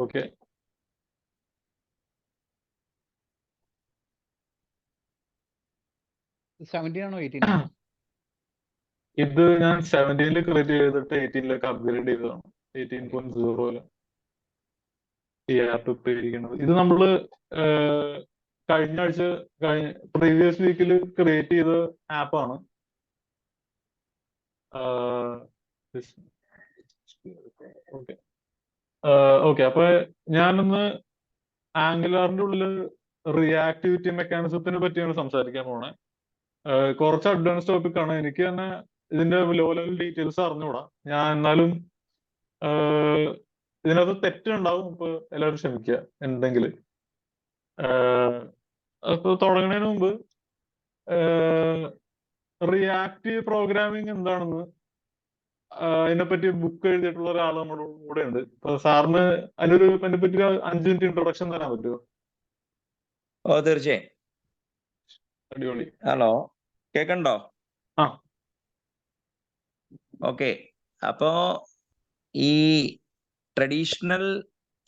Okay. ഇത് ഞാൻ 17 create ചെയ്തിട്ട് 18 അപ്ഗ്രേഡ് ചെയ്തതാണ്. 18.0 ഈ ആപ്പ് ഇപ്പൊ ഇരിക്കുന്നത്. ഇത് നമ്മള് കഴിഞ്ഞ ആഴ്ച പ്രീവിയസ് വീക്കിൽ ക്രിയേറ്റ് ചെയ്ത ആപ്പാണ്. Okay okay. അപ്പൊ ഞാനൊന്ന് ആംഗുലാറിന്റെ ഉള്ളിൽ റിയാക്ടിവിറ്റി മെക്കാനിസത്തിനെ പറ്റിയാണ് സംസാരിക്കാൻ പോണേ. കുറച്ച് അഡ്വാൻസ് ടോപ്പിക് ആണ്. എനിക്ക് തന്നെ ഇതിന്റെ ലോ ലെവൽ ഡീറ്റെയിൽസ് അറിഞ്ഞൂടാ. ഞാൻ എന്നാലും ഇതിനകത്ത് തെറ്റുണ്ടാവും. ഇപ്പൊ എല്ലാവരും ക്ഷമിക്കുക എന്തെങ്കിൽ. അപ്പൊ തുടങ്ങുന്നതിന് മുമ്പ് റിയാക്റ്റീവ് പ്രോഗ്രാമിംഗ് എന്താണെന്ന് അതിനെപ്പറ്റി ബുക്ക് എഴുതിയിട്ടുള്ള ഒരാൾ നമ്മുടെ കൂടെ ഉണ്ട്. അപ്പൊ സാറിന് അതിനെപ്പറ്റി 5 മിനിറ്റ് ഇൻട്രൊഡക്ഷൻ തരാൻ പറ്റുമോ? ഓ, തീർച്ചയായും. അടിപൊളി. ഹലോ, കേക്കണ്ടോ? ആ, ഓക്കെ. അപ്പോ ഈ ട്രഡീഷണൽ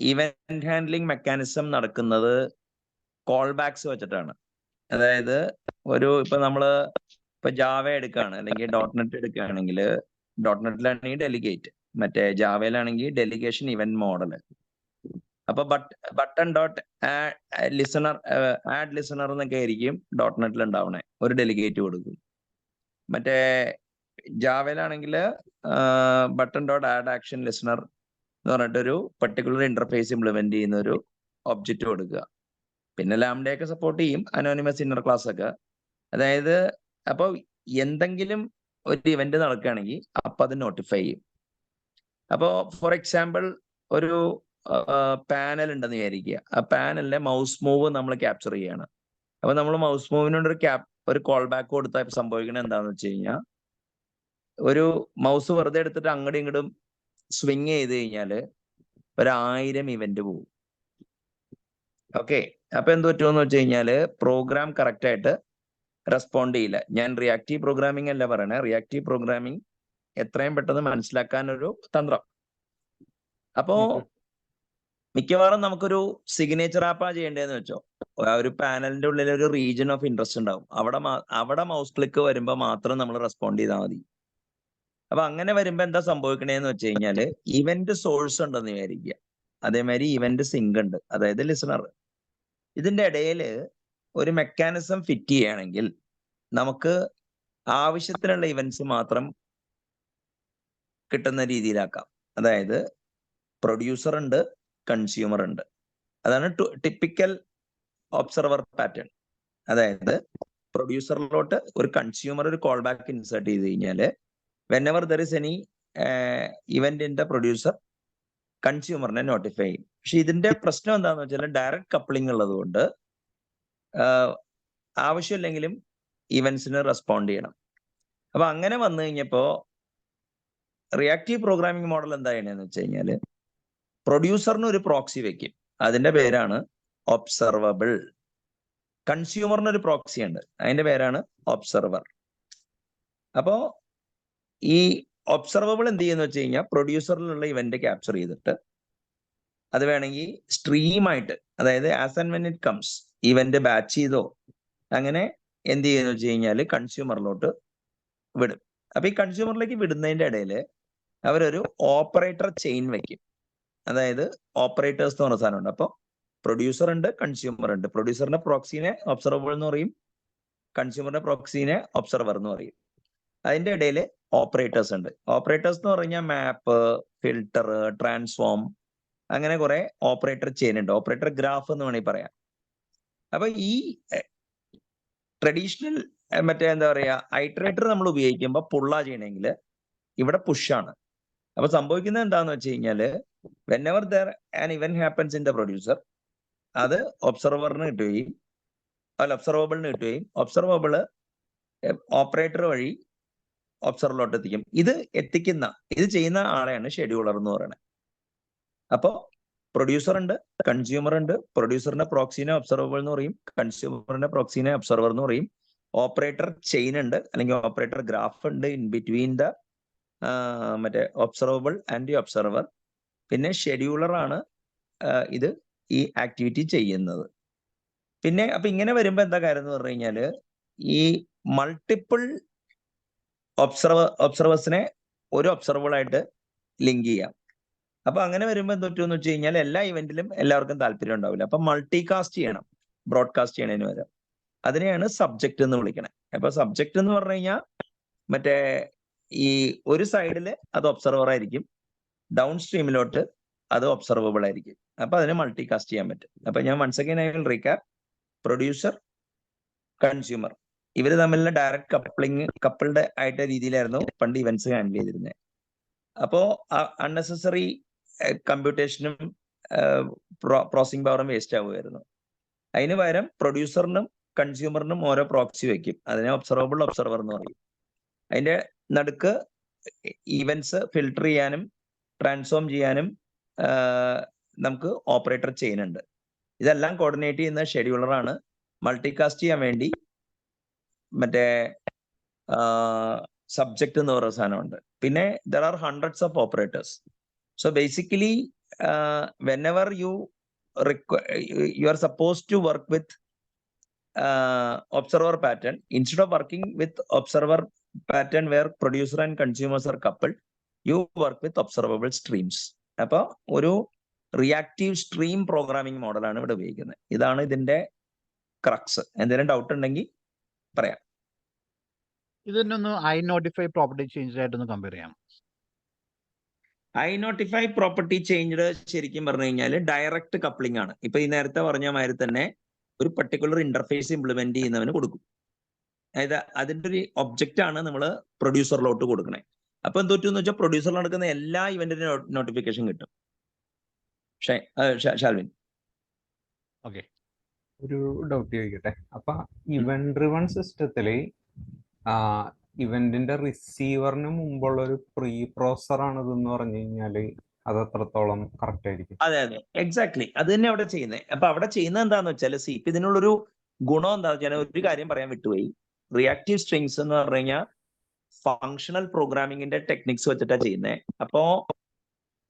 ഇവന്റ് ഹാൻഡ്ലിംഗ് മെക്കാനിസം നടക്കുന്നത് കോൾ ബാക്സ് വെച്ചിട്ടാണ്. അതായത് ഇപ്പൊ നമ്മള് ജാവ എടുക്കുകയാണ്, അല്ലെങ്കിൽ .NET എടുക്കുകയാണെങ്കിൽ .NET-ലാണെങ്കിൽ ഡെലിഗേറ്റ്, മറ്റേ ജാവയിലാണെങ്കിൽ ഡെലിഗേഷൻ ഇവന്റ് മോഡൽ. അപ്പൊ button dot listener add listener എന്നൊക്കെ ആയിരിക്കും .NET-ൽ ഉണ്ടാവണേ. ഒരു ഡെലിഗേറ്റ് കൊടുക്കും. മറ്റേ ജാവയിലാണെങ്കിൽ button dot add action listener എന്ന് പറഞ്ഞിട്ടൊരു പർട്ടിക്കുലർ ഇന്റർഫേസ് ഇംപ്ലിമെന്റ് ചെയ്യുന്ന ഒരു ഒബ്ജക്റ്റ് കൊടുക്കുക. പിന്നെ ലാംഡയൊക്കെ സപ്പോർട്ട് ചെയ്യും, അനോണിമസ് ഇന്നർ ക്ലാസ് ഒക്കെ. അതായത് അപ്പൊ എന്തെങ്കിലും ഒരു ഇവന്റ് നടക്കുകയാണെങ്കിൽ അപ്പൊ അത് നോട്ടിഫൈ ചെയ്യും. അപ്പോ ഫോർ എക്സാമ്പിൾ ഒരു പാനൽ ഉണ്ടെന്ന് വിചാരിക്കുക. ആ പാനലിലെ മൗസ് മൂവ് നമ്മൾ ക്യാപ്ചർ ചെയ്യാണ്. അപ്പൊ നമ്മൾ മൗസ് മൂവിനോട് ഒരു കോൾ ബാക്ക് കൊടുത്താൽ സംഭവിക്കുന്നത് എന്താണെന്ന് വെച്ച് കഴിഞ്ഞാൽ, ഒരു മൗസ് വെറുതെ എടുത്തിട്ട് അങ്ങോട്ടും ഇങ്ങോട്ടും സ്വിങ് ചെയ്ത് കഴിഞ്ഞാൽ 1000 ഇവന്റ് പോകും. ഓക്കെ. അപ്പൊ എന്ത് പറ്റുമെന്ന് വെച്ച് കഴിഞ്ഞാല് പ്രോഗ്രാം കറക്റ്റ് ആയിട്ട് റെസ്പോണ്ട് ചെയ്യില്ല. ഞാൻ റിയാക്റ്റീവ് പ്രോഗ്രാമിംഗ് അല്ല പറയണേ, റിയാക്റ്റീവ് പ്രോഗ്രാമിംഗ് എത്രയും പെട്ടെന്ന് മനസ്സിലാക്കാൻ ഒരു തന്ത്രം. അപ്പോ മിക്കവാറും നമുക്കൊരു സിഗ്നേച്ചർ ആപ്പാ ചെയ്യേണ്ടതെന്ന് വെച്ചോ. ഒരു പാനലിന്റെ ഉള്ളിൽ ഒരു റീജിയൻ ഓഫ് ഇൻട്രസ്റ്റ് ഉണ്ടാവും. അവിടെ മൗസ് ക്ലിക്ക് വരുമ്പോൾ മാത്രം നമ്മൾ റെസ്പോണ്ട് ചെയ്താൽ മതി. അപ്പൊ അങ്ങനെ വരുമ്പോ എന്താ സംഭവിക്കണേന്ന് വെച്ച് കഴിഞ്ഞാല് ഇവന്റ് സോഴ്സ് ഉണ്ടെന്ന് വിചാരിക്കുക. അതേമാതിരി ഇവന്റ് സിങ്ക് ഉണ്ട്, അതായത് ലിസണർ. ഇതിന്റെ ഇടയിൽ ഒരു മെക്കാനിസം ഫിറ്റ് ചെയ്യുകയാണെങ്കിൽ നമുക്ക് ആവശ്യത്തിനുള്ള ഇവന്റ്സ് മാത്രം കിട്ടുന്ന രീതിയിലാക്കാം. അതായത് പ്രൊഡ്യൂസർ ഉണ്ട്, കൺസ്യൂമർ ഉണ്ട്. അതാണ് ടിപ്പിക്കൽ ഒബ്സർവർ പാറ്റേൺ. അതായത് പ്രൊഡ്യൂസറിലോട്ട് ഒരു കൺസ്യൂമർ ഒരു കോൾ ബാക്ക് ഇൻസേർട്ട് ചെയ്ത് കഴിഞ്ഞാൽ whenever there is any event in the producer, കൺസ്യൂമറിനെ നോട്ടിഫൈ ചെയ്യും. പക്ഷെ ഇതിന്റെ പ്രശ്നം എന്താണെന്ന് വെച്ചാൽ ഡയറക്റ്റ് കപ്ലിംഗ് ഉള്ളത് കൊണ്ട് ആവശ്യമില്ലെങ്കിലും ഇവന്റ്സിന് റെസ്പോണ്ട് ചെയ്യണം. അപ്പൊ അങ്ങനെ വന്നു കഴിഞ്ഞപ്പോ റിയാക്റ്റീവ് പ്രോഗ്രാമിംഗ് മോഡൽ എന്താ ചെയ്യണമെന്ന് വെച്ച് കഴിഞ്ഞാല് പ്രൊഡ്യൂസറിന് ഒരു പ്രോക്സി വെക്കും, അതിന്റെ പേരാണ് ഒബ്സർവബിൾ. കൺസ്യൂമറിന് ഒരു പ്രോക്സി ഉണ്ട്, അതിന്റെ പേരാണ് ഒബ്സർവർ. അപ്പോ ഈ ഒബ്സർവബിൾ എന്ത് ചെയ്യുന്ന വെച്ച് കഴിഞ്ഞാൽ പ്രൊഡ്യൂസറിലുള്ള ഇവന്റ് ക്യാപ്ചർ ചെയ്തിട്ട് അത് വേണമെങ്കിൽ സ്ട്രീമായിട്ട്, അതായത് as and when it comes, event batch ചെയ്തോ അങ്ങനെ എന്ത് ചെയ്യുന്ന വെച്ച് കഴിഞ്ഞാൽ കൺസ്യൂമറിലോട്ട് വിടും. അപ്പൊ ഈ കൺസ്യൂമറിലേക്ക് വിടുന്നതിന്റെ ഇടയിൽ അവരൊരു ഓപ്പറേറ്റർ ചെയിൻ വെക്കും. അതായത് ഓപ്പറേറ്റേഴ്സ് എന്ന് പറഞ്ഞ സാധനമുണ്ട്. അപ്പോൾ പ്രൊഡ്യൂസർ ഉണ്ട്, കൺസ്യൂമർ ഉണ്ട്. പ്രൊഡ്യൂസറിന്റെ പ്രോക്സിനെ ഒബ്സർവബിൾ എന്ന് പറയും, കൺസ്യൂമറിന്റെ പ്രോക്സിനെ ഒബ്സർവർ എന്ന് പറയും. അതിന്റെ ഇടയിൽ ഓപ്പറേറ്റേഴ്സ് ഉണ്ട്. ഓപ്പറേറ്റേഴ്സ് എന്ന് പറഞ്ഞാൽ മാപ്പ്, ഫിൽട്ടർ, ട്രാൻസ്ഫോം, അങ്ങനെ കുറെ ഓപ്പറേറ്റർ ചെയിൻ ഉണ്ട്. ഓപ്പറേറ്റർ ഗ്രാഫ് എന്ന് വേണമെങ്കിൽ പറയാം. അപ്പൊ ഈ ട്രഡീഷണൽ എന്താ പറയാ ഐറ്ററേറ്റർ നമ്മൾ ഉപയോഗിക്കുമ്പോൾ പുള്ളാ ചെയ്യണമെങ്കിൽ ഇവിടെ പുഷാണ്. അപ്പൊ സംഭവിക്കുന്നത് എന്താന്ന് വെച്ച് കഴിഞ്ഞാല് whenever there an event happens in the producer, അത് ഒബ്സർവറിന് കിട്ടുകയും ഒബ്സർവബിളിന് കിട്ടുകയും ഒബ്സർവബിള് ഓപ്പറേറ്റർ വഴി ഒബ്സർവറിലോട്ട് എത്തിക്കും. ഇത് ചെയ്യുന്ന ആളെയാണ് ഷെഡ്യൂളർ എന്ന് പറയുന്നത്. അപ്പോ പ്രൊഡ്യൂസർ ഉണ്ട്, കൺസ്യൂമർ ഉണ്ട്. പ്രൊഡ്യൂസറിന്റെ പ്രോക്സിനെ ഒബ്സർവബിൾ എന്ന് പറയും, കൺസ്യൂമറിന്റെ പ്രോക്സിനെ ഒബ്സർവർ എന്ന് പറയും. ഓപ്പറേറ്റർ ചെയിൻ ഉണ്ട്, അല്ലെങ്കിൽ ഓപ്പറേറ്റർ ഗ്രാഫ് ഉണ്ട് ഇൻ ബിറ്റ്വീൻ ദ മറ്റേ ഒബ്സർവബിൾ ആൻഡ് ദി ഒബ്സർവർ, പിന്നെ ഷെഡ്യൂളർ ആണ് ഇത് ഈ ആക്ടിവിറ്റി ചെയ്യുന്നത്. പിന്നെ അപ്പൊ ഇങ്ങനെ വരുമ്പോ എന്താ കാര്യം എന്ന് പറഞ്ഞു കഴിഞ്ഞാല് ഈ മൾട്ടിപ്പിൾ ഒബ്സർവേഴ്സിനെ ഒരു ഒബ്സർവബിൾ ആയിട്ട് ലിങ്ക് ചെയ്യാം. അപ്പൊ അങ്ങനെ വരുമ്പോൾ എന്ത് പറ്റുമെന്ന് വെച്ച് കഴിഞ്ഞാൽ എല്ലാ ഇവന്റിലും എല്ലാവർക്കും താല്പര്യം ഉണ്ടാവില്ല. അപ്പൊ മൾട്ടി കാസ്റ്റ് ചെയ്യണം ബ്രോഡ്കാസ്റ്റ് ചെയ്യണതിന് വരെ. അതിനെയാണ് സബ്ജക്റ്റ് എന്ന് വിളിക്കണേ. അപ്പൊ സബ്ജക്റ്റ് എന്ന് പറഞ്ഞു കഴിഞ്ഞാൽ മറ്റേ ഈ ഒരു സൈഡില് അത് ഒബ്സർവർ ആയിരിക്കും, ഡൗൺ സ്ട്രീമിലോട്ട് അത് ഒബ്സർവബിൾ ആയിരിക്കും. അപ്പൊ അതിനെ മൾട്ടി കാസ്റ്റ് ചെയ്യാൻ പറ്റും. അപ്പൊ ഞാൻ once again I will recap. Producer, consumer, ഇവര് തമ്മിലുള്ള ഡയറക്റ്റ് കപ്പിൾഡ് ആയിട്ട് രീതിയിലായിരുന്നു പണ്ട് ഇവന്റ്സ് ഹാൻഡിൽ ചെയ്തിരുന്നത്. അപ്പോ അൺനെസസറി കമ്പ്യൂട്ടേഷനും പ്രോസസിംഗ് പവറും വേസ്റ്റ് ആവുമായിരുന്നു. അതിന് പകരം പ്രൊഡ്യൂസറിനും കൺസ്യൂമറിനും ഓരോ പ്രോക്സി വെക്കും. അതിനെ ഒബ്സർവബിൾ ഒബ്സർവർ എന്ന് പറയും. അതിന്റെ നടുക്ക് ഈവന്റ്സ് ഫിൽട്ടർ ചെയ്യാനും ട്രാൻസ്ഫോം ചെയ്യാനും നമുക്ക് ഓപ്പറേറ്റർ ചെയ്യുന്നുണ്ട്. ഇതെല്ലാം കോർഡിനേറ്റ് ചെയ്യുന്ന ഷെഡ്യൂളറാണ്. മൾട്ടികാസ്റ്റ് ചെയ്യാൻ വേണ്ടി മറ്റേ സബ്ജക്റ്റ് എന്ന് പറയുന്ന സാധനമുണ്ട്. പിന്നെ there are hundreds of operators. So basically whenever you are supposed to work with observer pattern, instead of working with observer pattern where producer and consumers are coupled, you work with observable streams. അപ്പൊ ഒരു reactive stream programming മോഡലാണ് ഇവിടെ ഉപയോഗിക്കുന്നത്. ഇതാണ് ഇതിന്റെ crux. എന്തെങ്കിലും doubt ഉണ്ടെങ്കിൽ പറയാം. ഇതിനൊന്ന് ഐ നോട്ടിഫൈ പ്രോപ്പർട്ടി ചേഞ്ച് ആയിട്ടൊന്ന് കമ്പയർ ചെയ്യാം. ഐ നോട്ടിഫൈ പ്രോപ്പർട്ടി ചേഞ്ച്ഡ് ശരിക്കും പറഞ്ഞു കഴിഞ്ഞാൽ ഡയറക്റ്റ് കപ്ലിംഗ് ആണ്. ഇപ്പൊ ഈ നേരത്തെ പറഞ്ഞ മാതിരി തന്നെ ഒരു പർട്ടിക്കുലർ ഇന്റർഫേസ് ഇംപ്ലിമെന്റ് ചെയ്യുന്നവന് കൊടുക്കും. അതായത് അതിന്റെ ഒരു ഒബ്ജക്റ്റ് ആണ് നമ്മൾ പ്രൊഡ്യൂസറിലോട്ട് കൊടുക്കണേ. അപ്പൊ എന്ത് പറ്റുമെന്ന് വെച്ചാൽ പ്രൊഡ്യൂസറിൽ നടക്കുന്ന എല്ലാ ഇവന്റിനും നോട്ടിഫിക്കേഷൻ കിട്ടും. ഷാൽവിൻ, ഓക്കെ, ഒരു ഡൗട്ട് ചോദിക്കട്ടെ. അപ്പൊ ഇവന്റ് ഡ്രിവൺ സിസ്റ്റത്തില് ഇവന്റിന്റെ റിസീവറിന് മുമ്പുള്ള ഒരു പ്രീ പ്രോസസർ ആണ് ഇതെന്ന് പറഞ്ഞു കഴിഞ്ഞാല് അത് എത്രത്തോളം കറക്റ്റ് ആയിരിക്കും? അതെ അതെ, എക്സാക്ട്ലി അത് തന്നെ അവിടെ ചെയ്യുന്നത്. അപ്പൊ അവിടെ ചെയ്യുന്നത് എന്താന്ന് വെച്ചാൽ ഇപ്പൊ ഇതിനുള്ളൊരു ഗുണം എന്താ വെച്ചാൽ ഒരു കാര്യം പറയാൻ വിട്ടുപോയി. റിയാക്റ്റീവ് സ്ട്രിങ്സ് എന്ന് പറഞ്ഞു കഴിഞ്ഞാൽ ഫങ്ഷണൽ പ്രോഗ്രാമിംഗിന്റെ ടെക്നിക്സ് വെച്ചിട്ടാണ് ചെയ്യുന്നത്. അപ്പോ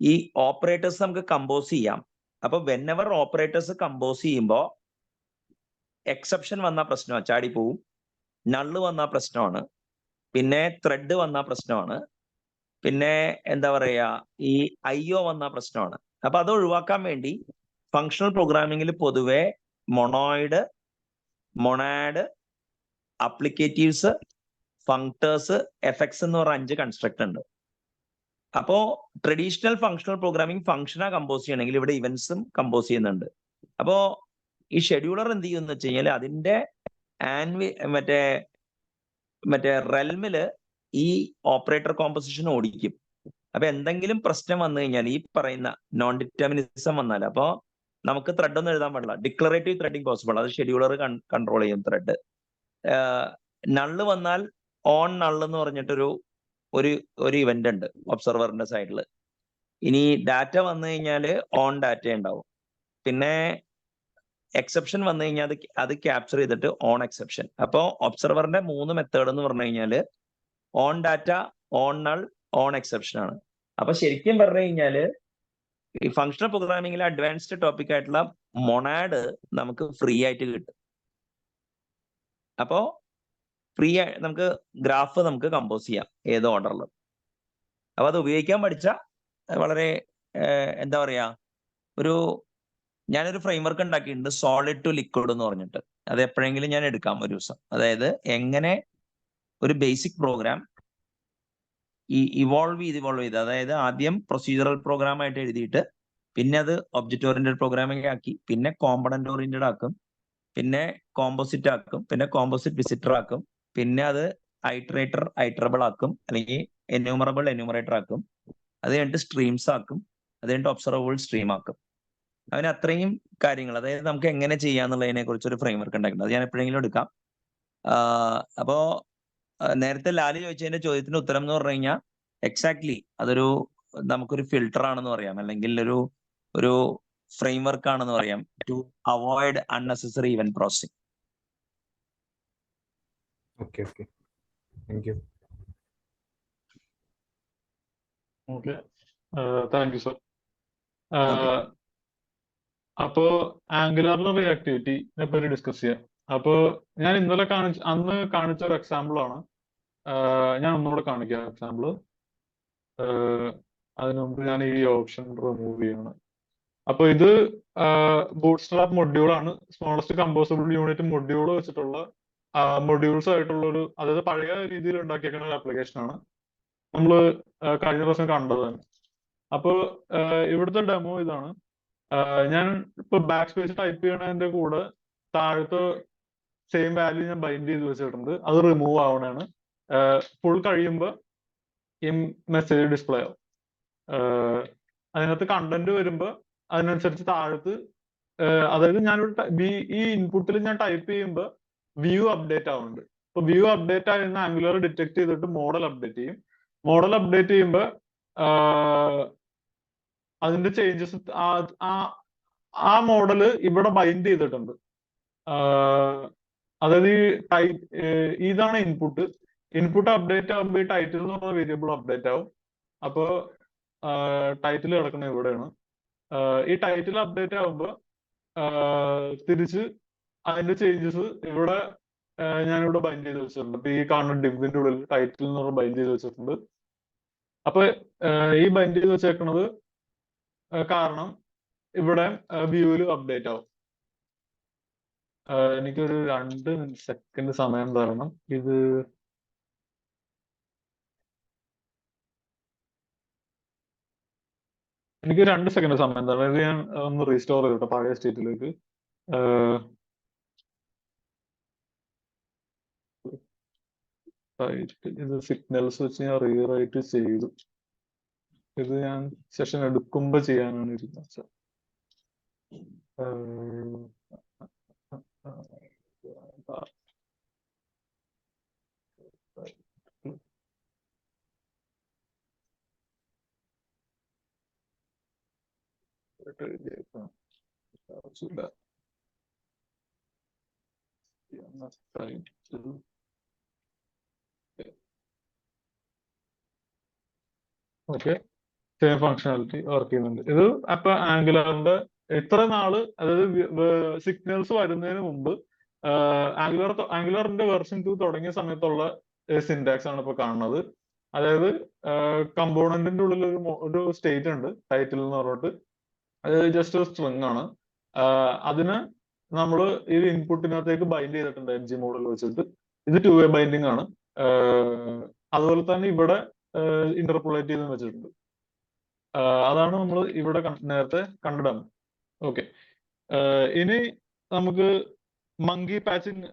ഈ ഓപ്പറേറ്റേഴ്സ് നമുക്ക് കമ്പോസ് ചെയ്യാം. അപ്പൊ വെനെവർ ഓപ്പറേറ്റേഴ്സ് കമ്പോസ് ചെയ്യുമ്പോൾ എക്സെപ്ഷൻ വന്ന പ്രശ്നമാണ്, ചാടിപ്പോവും. നള്ള് വന്ന പ്രശ്നമാണ്. പിന്നെ ത്രെഡ് വന്ന പ്രശ്നമാണ്. പിന്നെ എന്താ പറയാ ഈ IO വന്ന പ്രശ്നമാണ്. അപ്പൊ അത് ഒഴിവാക്കാൻ വേണ്ടി ഫങ്ഷണൽ പ്രോഗ്രാമിംഗിൽ പൊതുവെ മൊണോയിഡ്, മൊണാഡ്, അപ്ലിക്കേറ്റീവ്സ്, ഫങ്ക്ടേഴ്സ്, എഫക്ട്സ് എന്ന് പറഞ്ഞ 5 കൺസ്ട്രക്ട് ഉണ്ട്. അപ്പോ ട്രഡീഷണൽ ഫങ്ഷണൽ പ്രോഗ്രാമിംഗ് ഫങ്ഷനാ കമ്പോസ് ചെയ്യണമെങ്കിൽ ഇവിടെ ഇവന്റ്സും കമ്പോസ് ചെയ്യുന്നുണ്ട്. അപ്പോ ഈ ഷെഡ്യൂളർ എന്ത് ചെയ്യുമെന്ന് വെച്ച് കഴിഞ്ഞാൽ അതിന്റെ മറ്റേ റെൽമില് ഈ ഓപ്പറേറ്റർ കോമ്പോസിഷൻ ഓടിക്കും. അപ്പൊ എന്തെങ്കിലും പ്രശ്നം വന്നു കഴിഞ്ഞാൽ ഈ പറയുന്ന നോൺ ഡിറ്റർമിനിസം വന്നാൽ, അപ്പോ നമുക്ക് ത്രെഡ് ഒന്നും എഴുതാൻ പാടില്ല. ഡിക്ലറേറ്റീവ് ത്രെഡിങ് പോസിബിൾ, അത് ഷെഡ്യൂളർ കൺട്രോൾ ചെയ്യും ത്രെഡ്. നള്ള് വന്നാൽ ഓൺ നള്ള് എന്ന് പറഞ്ഞിട്ടൊരു ഒരു ഇവന്റ് ഉണ്ട് ഒബ്സർവറിന്റെ സൈഡിൽ. ഇനി ഡാറ്റ വന്നു കഴിഞ്ഞാൽ ഓൺ ഡാറ്റ ഉണ്ടാവും. പിന്നെ എക്സെപ്ഷൻ വന്നു കഴിഞ്ഞാൽ അത് ക്യാപ്ചർ ചെയ്തിട്ട് ഓൺ എക്സെപ്ഷൻ. അപ്പോൾ ഒബ്സർവറിന്റെ 3 മെത്തേഡ് എന്ന് പറഞ്ഞു കഴിഞ്ഞാൽ on data, on null, on exception ആണ്. അപ്പൊ ശരിക്കും പറഞ്ഞു കഴിഞ്ഞാല് ഈ ഫങ്ഷണൽ പ്രോഗ്രാമിംഗിലെ അഡ്വാൻസ്ഡ് ടോപ്പിക് ആയിട്ടുള്ള മൊണാഡ് നമുക്ക് ഫ്രീ ആയിട്ട് കിട്ടും. അപ്പോ ഫ്രീ ആയി നമുക്ക് ഗ്രാഫ് നമുക്ക് കമ്പോസ് ചെയ്യാം ഏത് ഓർഡറിലും. അപ്പൊ അത് ഉപയോഗിക്കാൻ പഠിച്ചാൽ വളരെ എന്താ പറയാ, ഞാനൊരു ഫ്രെയിംവർക്ക് ഉണ്ടാക്കിയിട്ടുണ്ട്, സോളിഡ് ടു ലിക്വിഡ് എന്ന് പറഞ്ഞിട്ട്. അത് എപ്പോഴെങ്കിലും ഞാൻ എടുക്കാം ഒരു ദിവസം. അതായത് എങ്ങനെ ഒരു ബേസിക് പ്രോഗ്രാം ഇവോൾവ് ചെയ്ത് അതായത് ആദ്യം പ്രൊസീജറൽ പ്രോഗ്രാം ആയിട്ട് എഴുതിയിട്ട് പിന്നെ അത് ഒബ്ജക്റ്റ് ഓറിയന്റഡ് പ്രോഗ്രാമിംഗ് ആക്കി, പിന്നെ കോമ്പണന്റ് ഓറിയന്റഡ് ആക്കും, പിന്നെ കോമ്പോസിറ്റ് ആക്കും, പിന്നെ കോമ്പോസിറ്റ് വിസിറ്റർ ആക്കും, പിന്നെ അത് ഐറ്ററബിൾ ആക്കും, അല്ലെങ്കിൽ എന്യൂമറേറ്റർ ആക്കും, അത് കഴിഞ്ഞിട്ട് സ്ട്രീംസ് ആക്കും, അത് കഴിഞ്ഞിട്ട് ഒബ്സർവബിൾ സ്ട്രീം ആക്കും. അതിന് അത്രയും കാര്യങ്ങൾ, അതായത് നമുക്ക് എങ്ങനെ ചെയ്യാന്നുള്ളതിനെ കുറിച്ച് ഒരു ഫ്രെയിംവർക്ക് ഉണ്ടാക്കുന്നത്. അത് ഞാൻ എപ്പോഴെങ്കിലും എടുക്കാം. അപ്പോ നേരത്തെ ലാലി ചോദിച്ചതിന്റെ ചോദ്യത്തിന് ഉത്തരം എന്ന് പറഞ്ഞു കഴിഞ്ഞാൽ എക്സാക്ട്ലി നമുക്കൊരു ഫിൽട്ടർ ആണെന്ന് പറയാം, അല്ലെങ്കിൽ ഒരു ഫ്രെയിംവർക്ക് ആണെന്ന് പറയാം, to avoid unnecessary event processing. Okay, thank you. Okay, thank you sir. Okay. അപ്പോ ആംഗുലാറിലെ റിയാക്ടിവിറ്റിനെ പറ്റി ഡിസ്കസ് ചെയ്യാം. അപ്പോ ഞാൻ ഇന്നലെ അന്ന് കാണിച്ച ഒരു എക്സാമ്പിൾ ആണ്. ഞാൻ ഒന്നുകൂടെ കാണിക്കാം എക്സാമ്പിള്. അതിനു മുമ്പ് ഞാൻ ഈ ഓപ്ഷൻ റിമൂവ് ചെയ്യണം. അപ്പൊ ഇത് ബൂട്ട്സ്ട്രാപ്പ് മൊഡ്യൂളാണ്. സ്മോളസ്റ്റ് കമ്പോസബിൾ യൂണിറ്റ് മൊഡ്യൂൾ വെച്ചിട്ടുള്ള മൊഡ്യൂൾസ് ആയിട്ടുള്ള ഒരു, അതായത് പഴയ രീതിയിൽ ഉണ്ടാക്കിയേക്കുന്ന ഒരു ആപ്ലിക്കേഷൻ ആണ്. നമ്മൾ കഴിഞ്ഞ ദിവസം കണ്ടത് തന്നെ. അപ്പോൾ ഇവിടുത്തെ ഡെമോ ഇതാണ്. ഞാൻ ഇപ്പൊ ബാക്ക് സ്പേസ് ടൈപ്പ് ചെയ്യണതിന്റെ കൂടെ താഴത്തെ സെയിം വാല്യൂ ഞാൻ ബൈൻഡ് ചെയ്ത് വെച്ചിട്ടുണ്ട്. അത് റിമൂവ് ആവണാണ്. ഫുൾ കഴിയുമ്പോൾ ഈ മെസ്സേജ് ഡിസ്പ്ലേ ആവും. അതിനകത്ത് കണ്ടന്റ് വരുമ്പോൾ അതിനനുസരിച്ച് താഴത്ത്, അതായത് ഞാനിവിടെ ഈ ഇൻപുട്ടിൽ ഞാൻ ടൈപ്പ് ചെയ്യുമ്പോൾ വ്യൂ അപ്ഡേറ്റ് ആവുന്നുണ്ട്. ഇപ്പൊ വ്യൂ അപ്ഡേറ്റ് ആയിരുന്ന ആംഗുലർ ഡിറ്റക്ട് ചെയ്തിട്ട് മോഡൽ അപ്ഡേറ്റ് ചെയ്യും. മോഡൽ അപ്ഡേറ്റ് ചെയ്യുമ്പോൾ അതിന്റെ ചേഞ്ചസ് ആ മോഡല് ഇവിടെ ബൈൻഡ് ചെയ്തിട്ടുണ്ട്. അതായത് ഇതാണ് ഇൻപുട്ട്. ഇൻപുട്ട് അപ്ഡേറ്റ് ആകുമ്പോൾ ഈ ടൈറ്റിൽ എന്ന് പറഞ്ഞ വേരിയബിൾ അപ്ഡേറ്റ് ആവും. അപ്പോ ടൈറ്റിൽ കിടക്കുന്ന ഇവിടെയാണ്. ഈ ടൈറ്റിൽ അപ്ഡേറ്റ് ആകുമ്പോൾ തിരിച്ച് അതിന്റെ ചേഞ്ചസ് ഇവിടെ ഞാനിവിടെ ബൈൻഡ് ചെയ്ത് വെച്ചിട്ടുണ്ട്. ഇപ്പൊ ഈ കാണുന്ന ഡിവിന്റെ ഉള്ളിൽ ടൈറ്റിൽ എന്ന് പറഞ്ഞ ബൈൻഡ് ചെയ്ത് വെച്ചിട്ടുണ്ട്. അപ്പൊ ഈ ബൈൻഡ് ചെയ്ത് വെച്ചേക്കുന്നത് കാരണം ഇവിടെ വ്യൂവിൽ അപ്ഡേറ്റ് ആവും. എനിക്കൊരു 2 സെക്കൻഡ് സമയം തരണം. എനിക്ക് 2 സെക്കൻഡ് സമയം തരണം. ഇത് ഞാൻ ഒന്ന് റീസ്റ്റോർ ചെയ്തോട്ടെ പഴയ സ്റ്റേറ്റിലേക്ക്. ഇത് സിഗ്നൽസ് വെച്ച് ഞാൻ റീറൈറ്റ് ചെയ്തു. ഇത് ഞാൻ സെഷൻ എടുക്കുമ്പോ ചെയ്യാനാണ് ഇരുന്നത്. ഓക്കെ, സെയിം ഫങ്ഷനാലിറ്റി വർക്ക് ചെയ്യുന്നുണ്ട്. ഇത് അപ്പൊ ആംഗുലറിന്റെ ഇത്ര നാള്, അതായത് സിഗ്നൽസ് വരുന്നതിന് മുമ്പ് ആംഗുലറിന്റെ വെർഷൻ 2 തുടങ്ങിയ സമയത്തുള്ള സിന്റാക്സ് ആണ് ഇപ്പൊ കാണുന്നത്. അതായത് കമ്പോണന്റിന്റെ ഉള്ളിൽ ഒരു സ്റ്റേറ്റ് ഉണ്ട്, ടൈറ്റിൽ എന്ന് പറഞ്ഞിട്ട്. അത് ജസ്റ്റ് ഒരു സ്ട്രിങ് ആണ്. അതിന് നമ്മൾ ഈ ഇൻപുട്ടിനകത്തേക്ക് ബൈൻഡ് ചെയ്തിട്ടുണ്ട് എൻജി മോഡൽ വെച്ചിട്ട്. ഇത് 2-വേ ബൈൻഡിങ് ആണ്. അതുപോലെ തന്നെ ഇവിടെ ഇന്റർപോളേറ്റ് ചെയ്ത് വെച്ചിട്ടുണ്ട്. അതാണ് നമ്മൾ ഇവിടെ നേരത്തെ കണ്ടിടാം. ഓക്കെ, ഇനി നമുക്ക് മങ്കി പാച്ചിങ്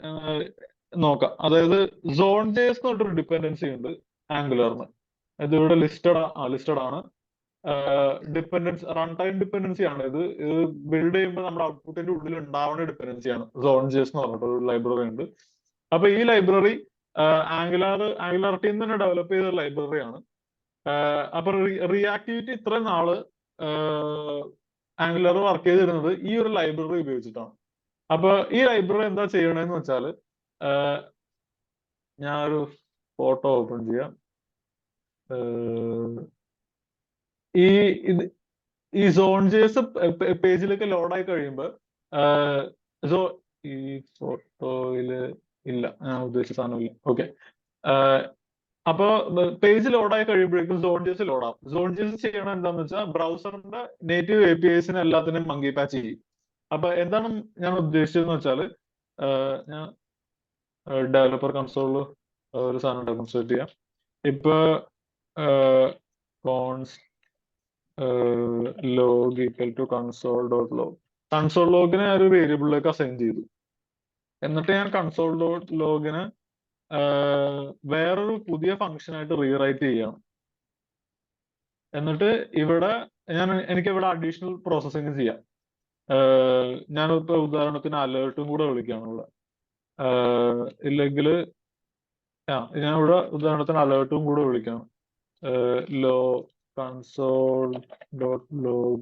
നോക്കാം. അതായത് സോൺ ജേസ് എന്ന് പറഞ്ഞൊരു ഡിപ്പെൻഡൻസി ഉണ്ട് ആംഗുലറിന്. ഇത് ഇവിടെ ലിസ്റ്റഡ് ആണ്. ഡിപ്പെൻഡൻസ് റൺ ടൈം ഡിപ്പെൻഡൻസി ആണ്. ഇത് ബിൽഡ് ചെയ്യുമ്പോൾ നമ്മുടെ ഔട്ട്പുട്ടിന്റെ ഉള്ളിൽ ഉണ്ടാവുന്ന ഡിപ്പെൻഡൻസിയാണ് സോൺ ജേസ് എന്ന് പറഞ്ഞിട്ട് ഒരു ലൈബ്രറി ഉണ്ട്. അപ്പൊ ഈ ലൈബ്രറി ആംഗുലാറിറ്റിയിൽ നിന്ന് തന്നെ ഡെവലപ്പ് ചെയ്ത ലൈബ്രറിയാണ്. അപ്പൊ റിയാക്ടിവിറ്റി ഇത്ര നാള് ആംഗുലർ വർക്ക് ചെയ്തിരുന്നത് ഈ ഒരു ലൈബ്രറി ഉപയോഗിച്ചിട്ടാണ്. അപ്പൊ ഈ ലൈബ്രറി എന്താ ചെയ്യണമെന്ന് വെച്ചാല്, ഞാനൊരു ഫോട്ടോ ഓപ്പൺ ചെയ്യാം. ഈ സോൺ ജേസ് പേജിലേക്ക് ലോഡായി കഴിയുമ്പോൾ ഈ ഫോട്ടോയില് ഇല്ല, ഞാൻ ഉദ്ദേശിച്ച സാധനമില്ല. ഓക്കെ, അപ്പൊ പേജ് ലോഡായി കഴിയുമ്പോഴേക്കും സോൺ ജേസ് ലോഡാവും. സോൺ ജേസ് ചെയ്യണം എന്താന്ന് വെച്ചാൽ ബ്രൗസറിന്റെ നേറ്റീവ് APIസിന് എല്ലാത്തിനും മങ്കി പാച്ച് ചെയ്യും. അപ്പൊ എന്താണ് ഞാൻ ഉദ്ദേശിച്ചതെന്ന് വെച്ചാൽ, ഞാൻ ഡെവലപ്പർ കൺസോളിൽ ഒരു സാധനം ഡെമോൺസ്ട്രേറ്റ് ചെയ്യാം. ഇപ്പൊ log equal to console dot log. Console ലോഗിനെ ഒരു വേരിയബിളിലേക്ക് അസൈൻ ചെയ്തു. എന്നിട്ട് ഞാൻ കൺസോൾ ഡോട്ട് ലോഗിന് വേറൊരു പുതിയ ഫംഗ്ഷൻ ആയിട്ട് റീറൈറ്റ് ചെയ്യണം. എന്നിട്ട് ഇവിടെ എനിക്ക് ഇവിടെ അഡീഷണൽ പ്രോസസ്സിങ് ചെയ്യാം. ഞാനിപ്പോ ഉദാഹരണത്തിന് അലേർട്ടും കൂടെ വിളിക്കുകയാണുള്ള. ഇല്ലെങ്കിൽ ഞാൻ ഇവിടെ ഉദാഹരണത്തിന് അലേർട്ടും കൂടെ വിളിക്കണം. console dot log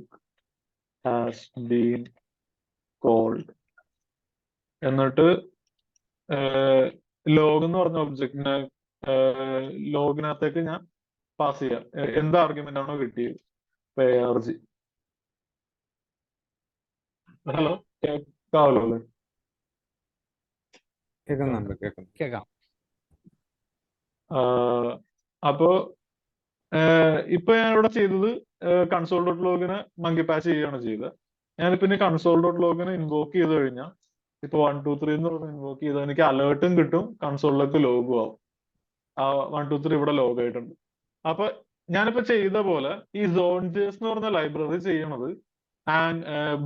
has been called. എന്നിട്ട് ലോഗ് എന്ന് പറഞ്ഞ ഒബ്ജക്റ്റിനെ ലോഗിനകത്തേക്ക് ഞാൻ പാസ് ചെയ്യാം. എന്ത് ആർഗ്യുമെന്റ് ആണോ കിട്ടിയത്. ARG. ഹലോ, കേൾക്കാവല്ലോ അല്ലേ? കേൾക്കുന്നുണ്ട്. കേൾക്കാം. അപ്പോ ഇപ്പൊ ഞാനിവിടെ ചെയ്തത് കൺസോൾ ഡോട്ട് ലോഗിന് മങ്കി പാച്ച് ചെയ്യുകയാണ് ചെയ്തത്. ഞാനിപ്പോ ഇനി കൺസോൾ ഡോട്ട് ലോഗിന് ഇൻവോക്ക് ചെയ്ത് കഴിഞ്ഞാൽ ഇപ്പൊ 1 2 3 എന്ന് പറഞ്ഞ് ഇൻവോക്ക് ചെയ്താൽ എനിക്ക് അലേർട്ടും കിട്ടും, കൺസോളിലേക്ക് ലോഗും ആവും. 1 2 3 ഇവിടെ ലോഗ് ആയിട്ടുണ്ട്. അപ്പൊ ഞാനിപ്പോ ചെയ്ത പോലെ ഈ Zone.js എന്ന് പറഞ്ഞ ലൈബ്രറി ചെയ്യണത്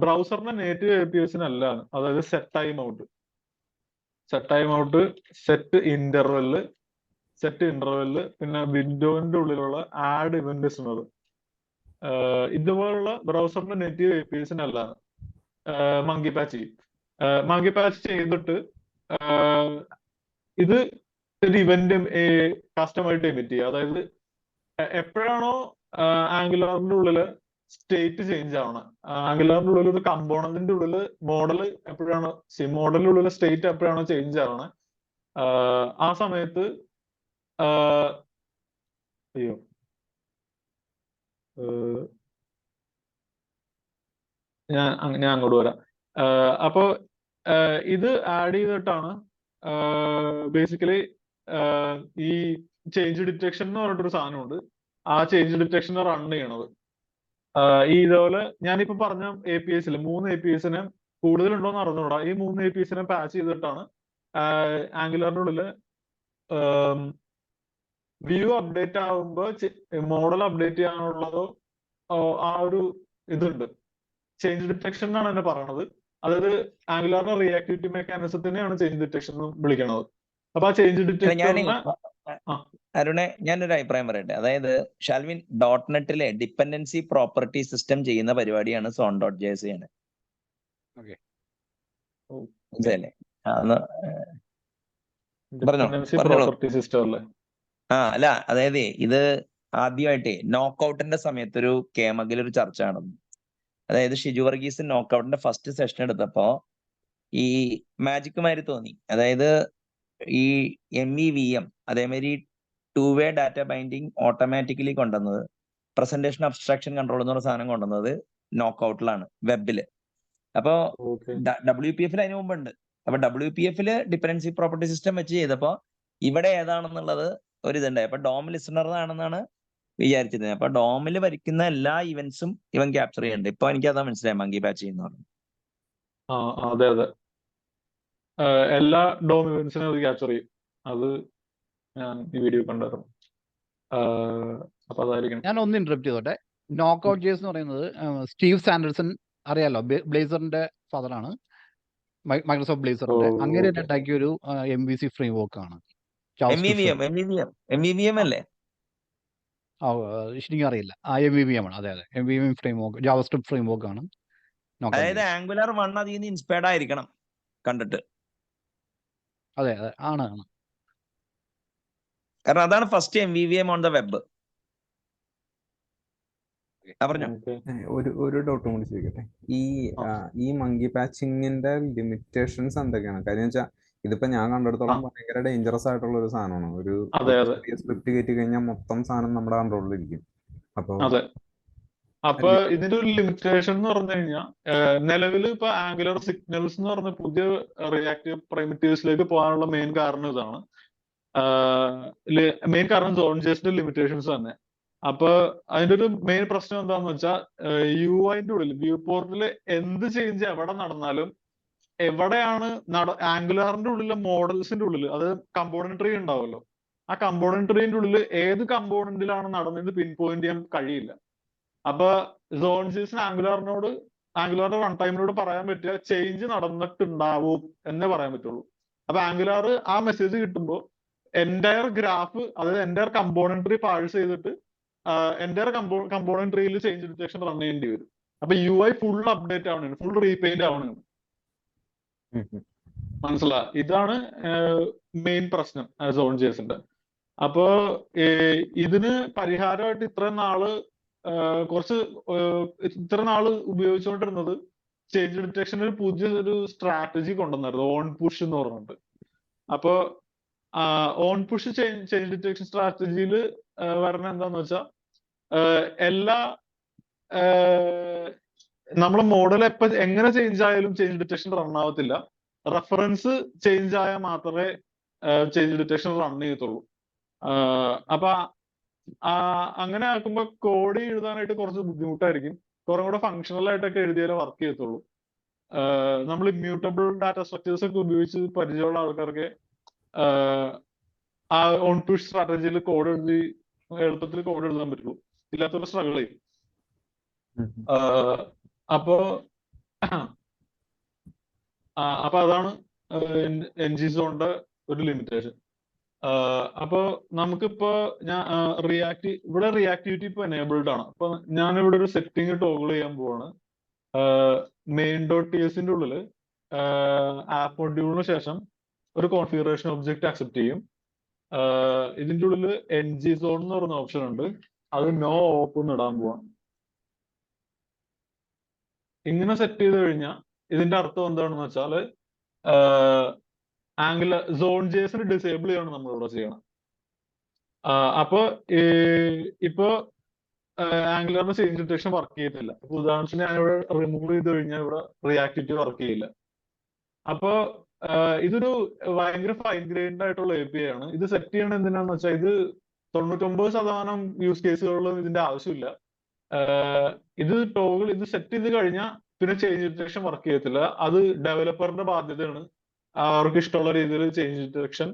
ബ്രൗസറിന്റെ നേറ്റീവ് APIs അല്ലാണ്. അതായത് set time out, set interval, പിന്നെ വിൻഡോന്റെ ഉള്ളിലുള്ള ആഡ് ഇവന്റ് ലിസണർ, ഇതുപോലുള്ള ബ്രൗസറിന്റെ നേറ്റീവ് APIs അല്ലാണ് മങ്കി പാച്ച് ചെയ്യും. മങ്കി പാച്ച് ചെയ്തിട്ട് ഇത് ഒരു ഇവന്റ് കസ്റ്റമായിട്ട് എമിറ്റ് ചെയ്യുക. അതായത് എപ്പോഴാണോ ആംഗുലാറിന്റെ ഉള്ളില് സ്റ്റേറ്റ് ചേഞ്ച് ആവണം, ആംഗുലാറിന്റെ ഉള്ളിൽ ഒരു കമ്പോണന്റിന്റെ ഉള്ളില് മോഡലിന്റെ ഉള്ളിൽ സ്റ്റേറ്റ് എപ്പോഴാണോ ചേഞ്ച് ആവണം, ആ സമയത്ത് അയ്യോ ഞാൻ അങ്ങോട്ട് വരാം. അപ്പോ ഇത് ആഡ് ചെയ്തിട്ടാണ് ബേസിക്കലി ഈ ചേഞ്ച് ഡിറ്റക്ഷൻ എന്ന് പറഞ്ഞിട്ടൊരു സാധനമുണ്ട്. ആ ചേഞ്ച് ഡിറ്റക്ഷൻ റൺ ചെയ്യണത് ഈ ഇതുപോലെ ഞാനിപ്പോ പറഞ്ഞ APIs 3 APIs കൂടുതലുണ്ടോന്ന് അറിഞ്ഞൂടാ. ഈ 3 APIs പാച്ച് ചെയ്തിട്ടാണ് ആംഗുലറിന്റെ ഉള്ളില് വ്യൂ അപ്ഡേറ്റ് ആകുമ്പോ മോഡൽ അപ്ഡേറ്റ് ചെയ്യാനുള്ളതോ ആ ഒരു ഇതുണ്ട്. ചേഞ്ച് ഡിറ്റക്ഷൻ എന്നാണ് എന്നെ പറയണത്. അതായത് ആംഗുലാറിന്റെ റിയാക്ടിവിറ്റി മെക്കാനിസത്തിനെയാണ് ചേഞ്ച് ഡിറ്റക്ഷൻ എന്ന് വിളിക്കണത്. അപ്പൊ ആ ചേഞ്ച് ഡിറ്റക്ടറിനെ അരുണെ, ഞാനൊരു അഭിപ്രായം പറയട്ടെ. അതായത് ഷാൽവിൻ .NET-ലെ ഡിപ്പെൻഡൻസി പ്രോപ്പർട്ടി സിസ്റ്റം ചെയ്യുന്ന പരിപാടിയാണ് Zone.js ചെയ്യുന്നത്. മനസ്സിലല്ലേ? പ്രോപ്പർട്ടി സിസ്റ്റം അല്ലേ? അല്ല, അതായത് ഇത് ആദ്യമായിട്ട് നോക്കൌട്ടിന്റെ സമയത്ത് ഒരു കേമകിൽ ഒരു ചർച്ച നടന്നു. അതായത് ഷിജു വർഗീസ് നോക്കൌട്ടിന്റെ ഫസ്റ്റ് സെഷൻ എടുത്തപ്പോ ഈ മാജിക് മാതിരി തോന്നി. അതായത് ഈ MEVM അതേമാതിരി 2-way ഡാറ്റ ബൈൻഡിങ് ഓട്ടോമാറ്റിക്കലി കൊണ്ടുവന്നത്, പ്രസന്റേഷൻ അബ്സ്ട്രാക്ഷൻ കൺട്രോൾ എന്ന് പറഞ്ഞ സാധനം കൊണ്ടുവന്നത് നോക്കൌട്ടിലാണ്, വെബില്. അപ്പോ WPF-ൽ അതിന് മുമ്പുണ്ട്. അപ്പൊ WPF-ല് ഡിപ്പെൻഡൻസി പ്രോപ്പർട്ടി സിസ്റ്റം വെച്ച് ചെയ്തപ്പോ ഇവിടെ ഏതാണെന്നുള്ളത് ഒരു ഇതുണ്ടായി. അപ്പൊ ഡോം ലിസണർ ആണെന്നാണ് വിചാരിച്ചിരുന്നത്. അപ്പൊ ഡോമിൽ വരയ്ക്കുന്ന എല്ലാ ഇവന്റ്സും ഇവൻ ക്യാപ്ചർ ചെയ്യുന്നുണ്ട്. ഇപ്പൊ എനിക്ക് അതാ മനസ്സിലായി മങ്കി പാച്ച് ചെയ്യുന്ന. അതെ, എല്ലാ ഡോം ഇവന്റ്സിനും അത് ക്യാപ്ചർ ചെയ്യും. അത് ഞാൻ ഈ വീഡിയോ കണ്ടായിരുന്നു. അപ്പൊ അതായിരിക്കും. ഞാൻ ഒന്ന് ഇന്ററപ്റ്റ് ചെയ്തോട്ടെ. Knockout.js എന്ന് പറയുന്നത് സ്റ്റീവ് സാൻഡേഴ്സൺ അറിയാലോ, ബ്ലേസറിന്റെ ഫാദറാണ്, മൈക്രോസോഫ്റ്റ് ബ്ലേസറിന്റെ. അങ്ങനെ ഉണ്ടാക്കിയ ഒരു MVC ഫ്രെയിം വർക്ക് ആണ്. MEVM അല്ലേ? ശരിക്കും അറിയില്ല. MVVM ആണ്. അതെ, MVVM frame work, JavaScript frame work ആണ്. അതായത് ആംഗുലർ 1 അതിൽ നിന്ന് ഇൻസ്പയർഡ് ആയിരിക്കണം കണ്ടിട്ട്. അതെ, ആണ്. കാരണം അതാണ് first MVVM on the web. പറഞ്ഞോ. ഒരു ഡൗട്ടും കൂടി ചോദിക്കട്ടെ. ഈ മങ്കി പാച്ചിങ്ങിന്റെ ലിമിറ്റേഷൻസ് എന്തൊക്കെയാണ്? കാര്യം വെച്ചാൽ ഇതിപ്പോ ഞാൻ കണ്ടെടുത്തോളം ഭയങ്കര ഡേഞ്ചറസ് ആയിട്ടുള്ള ഒരു സാധനമാണ്. ഒരു സ്ക്രിപ്റ്റ് കയറ്റി കഴിഞ്ഞാൽ മൊത്തം സാധനം നമ്മുടെ കൺട്രോളിലിരിക്കും. അപ്പൊ ഇതിന്റെ ഒരു ലിമിറ്റേഷൻ എന്ന് പറഞ്ഞു കഴിഞ്ഞാൽ നിലവിൽ ഇപ്പൊ ആംഗുലർ സിഗ്നൽസ് എന്ന് പറഞ്ഞ പുതിയ റിയാക്റ്റീവ് പ്രൈമിറ്റീവ്സിലേക്ക് പോകാനുള്ള മെയിൻ കാരണം ഇതാണ്. മെയിൻ കാരണം Zone.jsന്റെ ലിമിറ്റേഷൻസ് തന്നെ. അപ്പൊ അതിന്റെ ഒരു മെയിൻ പ്രശ്നം എന്താന്ന് വെച്ചാൽ UI-ന്റെ ഉള്ളിൽ വ്യൂ പോർട്ടിൽ എന്ത് ചേഞ്ച് എവിടെ നടന്നാലും, എവിടെയാണ് ആംഗുലാറിന്റെ ഉള്ളിലെ മോഡൽസിന്റെ ഉള്ളിൽ, അത് കമ്പോണന്റ് ട്രീ ഉണ്ടാവുമല്ലോ, ആ കമ്പോണന്റ് ട്രീന്റെ ഉള്ളിൽ ഏത് കമ്പോണന്റിലാണ് നടന്നത് പിൻ പോയിന്റ് ചെയ്യാൻ കഴിയില്ല. അപ്പൊ Zone.jsന് ആംഗുലാറിന്റെ റൺ ടൈമിനോട് പറയാൻ പറ്റിയ ചേഞ്ച് നടന്നിട്ടുണ്ടാവും എന്നേ പറയാൻ പറ്റുള്ളൂ. അപ്പൊ ആംഗുലാർ ആ മെസ്സേജ് കിട്ടുമ്പോൾ എൻറ്റയർ ഗ്രാഫ്, അതായത് എൻറ്റയർ കമ്പോണന്റ് ട്രീ പാഴ്സ് ചെയ്തിട്ട് എൻറ്റയർ കമ്പോണന്റ് ട്രീയിൽ ചേഞ്ച് ഡിറ്റക്ഷൻ റൺ ചെയ്യേണ്ടി വരും. അപ്പൊ UI ഫുൾ അപ്ഡേറ്റ് ആവണേ, ഫുൾ റീപെയിന്റ് ആവണേ. മനസ്സിലാ? ഇതാണ് മെയിൻ പ്രശ്നം Zone.jsന്റെ. അപ്പോ ഇതിന് പരിഹാരമായിട്ട് ഇത്ര നാള് ഉപയോഗിച്ചുകൊണ്ടിരുന്നത് ചേഞ്ച് ഡിറ്റക്ഷന് ഒരു പുതിയൊരു സ്ട്രാറ്റജി കൊണ്ടുവന്നായിരുന്നു, ഓൺ പുഷ് എന്ന് പറഞ്ഞിട്ട്. അപ്പോ ഓൺ പുഷ് ചേഞ്ച് ഡിറ്റക്ഷൻ സ്ട്രാറ്റജിയിൽ വരണ എന്താന്ന് വെച്ചാൽ എല്ലാ നമ്മളെ മോഡൽ എങ്ങനെ ചേഞ്ച് ആയാലും ചേഞ്ച് ഡിറ്റക്ഷൻ റൺ ആവത്തില്ല. റെഫറൻസ് ചേഞ്ച് ആയാൽ മാത്രമേ ചേഞ്ച് ഡിറ്റക്ഷൻ റൺ ചെയ്യത്തുള്ളൂ. അപ്പൊ അങ്ങനെ ആക്കുമ്പോൾ കോഡ് എഴുതാനായിട്ട് കുറച്ച് ബുദ്ധിമുട്ടായിരിക്കും. കുറെ കൂടെ ഫങ്ഷണൽ ആയിട്ടൊക്കെ എഴുതിയാലേ വർക്ക് ചെയ്യത്തുള്ളൂ. നമ്മൾ ഇമ്മ്യൂട്ടബിൾ ഡാറ്റ സ്ട്രക്ചേഴ്സ് ഒക്കെ ഉപയോഗിച്ച് പരിചയമുള്ള ആൾക്കാർക്ക് ആ ഓൺ പുഷ് സ്ട്രാറ്റജിയിൽ കോഡ് എഴുതി എളുപ്പത്തിൽ കോഡ് എഴുതാൻ പറ്റുള്ളൂ. ഇല്ലാത്തവർ സ്ട്രഗിൾ ചെയ്യും. അപ്പോ അതാണ് എൻജിസോണിന്റെ ഒരു ലിമിറ്റേഷൻ. അപ്പോ നമുക്കിപ്പോ ഇവിടെ റിയാക്ടിവിറ്റി ഇപ്പൊ എനേബിൾഡ് ആണ്. അപ്പൊ ഞാനിവിടെ ഒരു സെറ്റിംഗ് ടോഗിൾ ചെയ്യാൻ പോവാണ്. main.ts-ന്റെ ഉള്ളില് ആപ്പ് മൊഡ്യൂളിന് ശേഷം ഒരു കോൺഫിഗറേഷൻ ഒബ്ജക്റ്റ് അക്സെപ്റ്റ് ചെയ്യും. ഇതിന്റെ ഉള്ളിൽ ngZone എന്ന് പറയുന്ന ഓപ്ഷൻ ഉണ്ട്. അത് നോ ഓപ്പൺ ഇടാൻ പോവാണ്. ഇങ്ങനെ സെറ്റ് ചെയ്ത് കഴിഞ്ഞാൽ ഇതിന്റെ അർത്ഥം എന്താണെന്ന് വെച്ചാല് ആംഗുലർ Zone.js ഡിസേബിൾ ചെയ്യാണ് നമ്മളിവിടെ ചെയ്യണം. അപ്പൊ ഇപ്പൊ ആംഗുലറിന്റെ ചേഞ്ച് ഡിറ്റക്ഷൻ വർക്ക് ചെയ്യത്തില്ല. അപ്പൊ ഉദാഹരണത്തിന് ഞാനിവിടെ റിമൂവ് ചെയ്ത് കഴിഞ്ഞാൽ ഇവിടെ റിയാക്ടിവിറ്റി വർക്ക് ചെയ്യില്ല. അപ്പൊ ഇതൊരു ഭയങ്കര ഫൈൻ ഗ്രൈൻഡ് ആയിട്ടുള്ള API ആണ്. ഇത് സെറ്റ് ചെയ്യണം എന്തിനാന്ന് വെച്ചാൽ ഇത് 99% യൂസ് കേസുകളിലും ഇതിന്റെ ആവശ്യമില്ല. ഇത് സെറ്റ് ചെയ്ത് കഴിഞ്ഞാൽ പിന്നെ ചേഞ്ച് ഡിറ്റക്ഷൻ വർക്ക് ചെയ്യത്തില്ല. അത് ഡെവലപ്പറിന്റെ ബാധ്യതയാണ് അവർക്ക് ഇഷ്ടമുള്ള രീതിയിൽ ചേഞ്ച് ഡിറ്റക്ഷൻ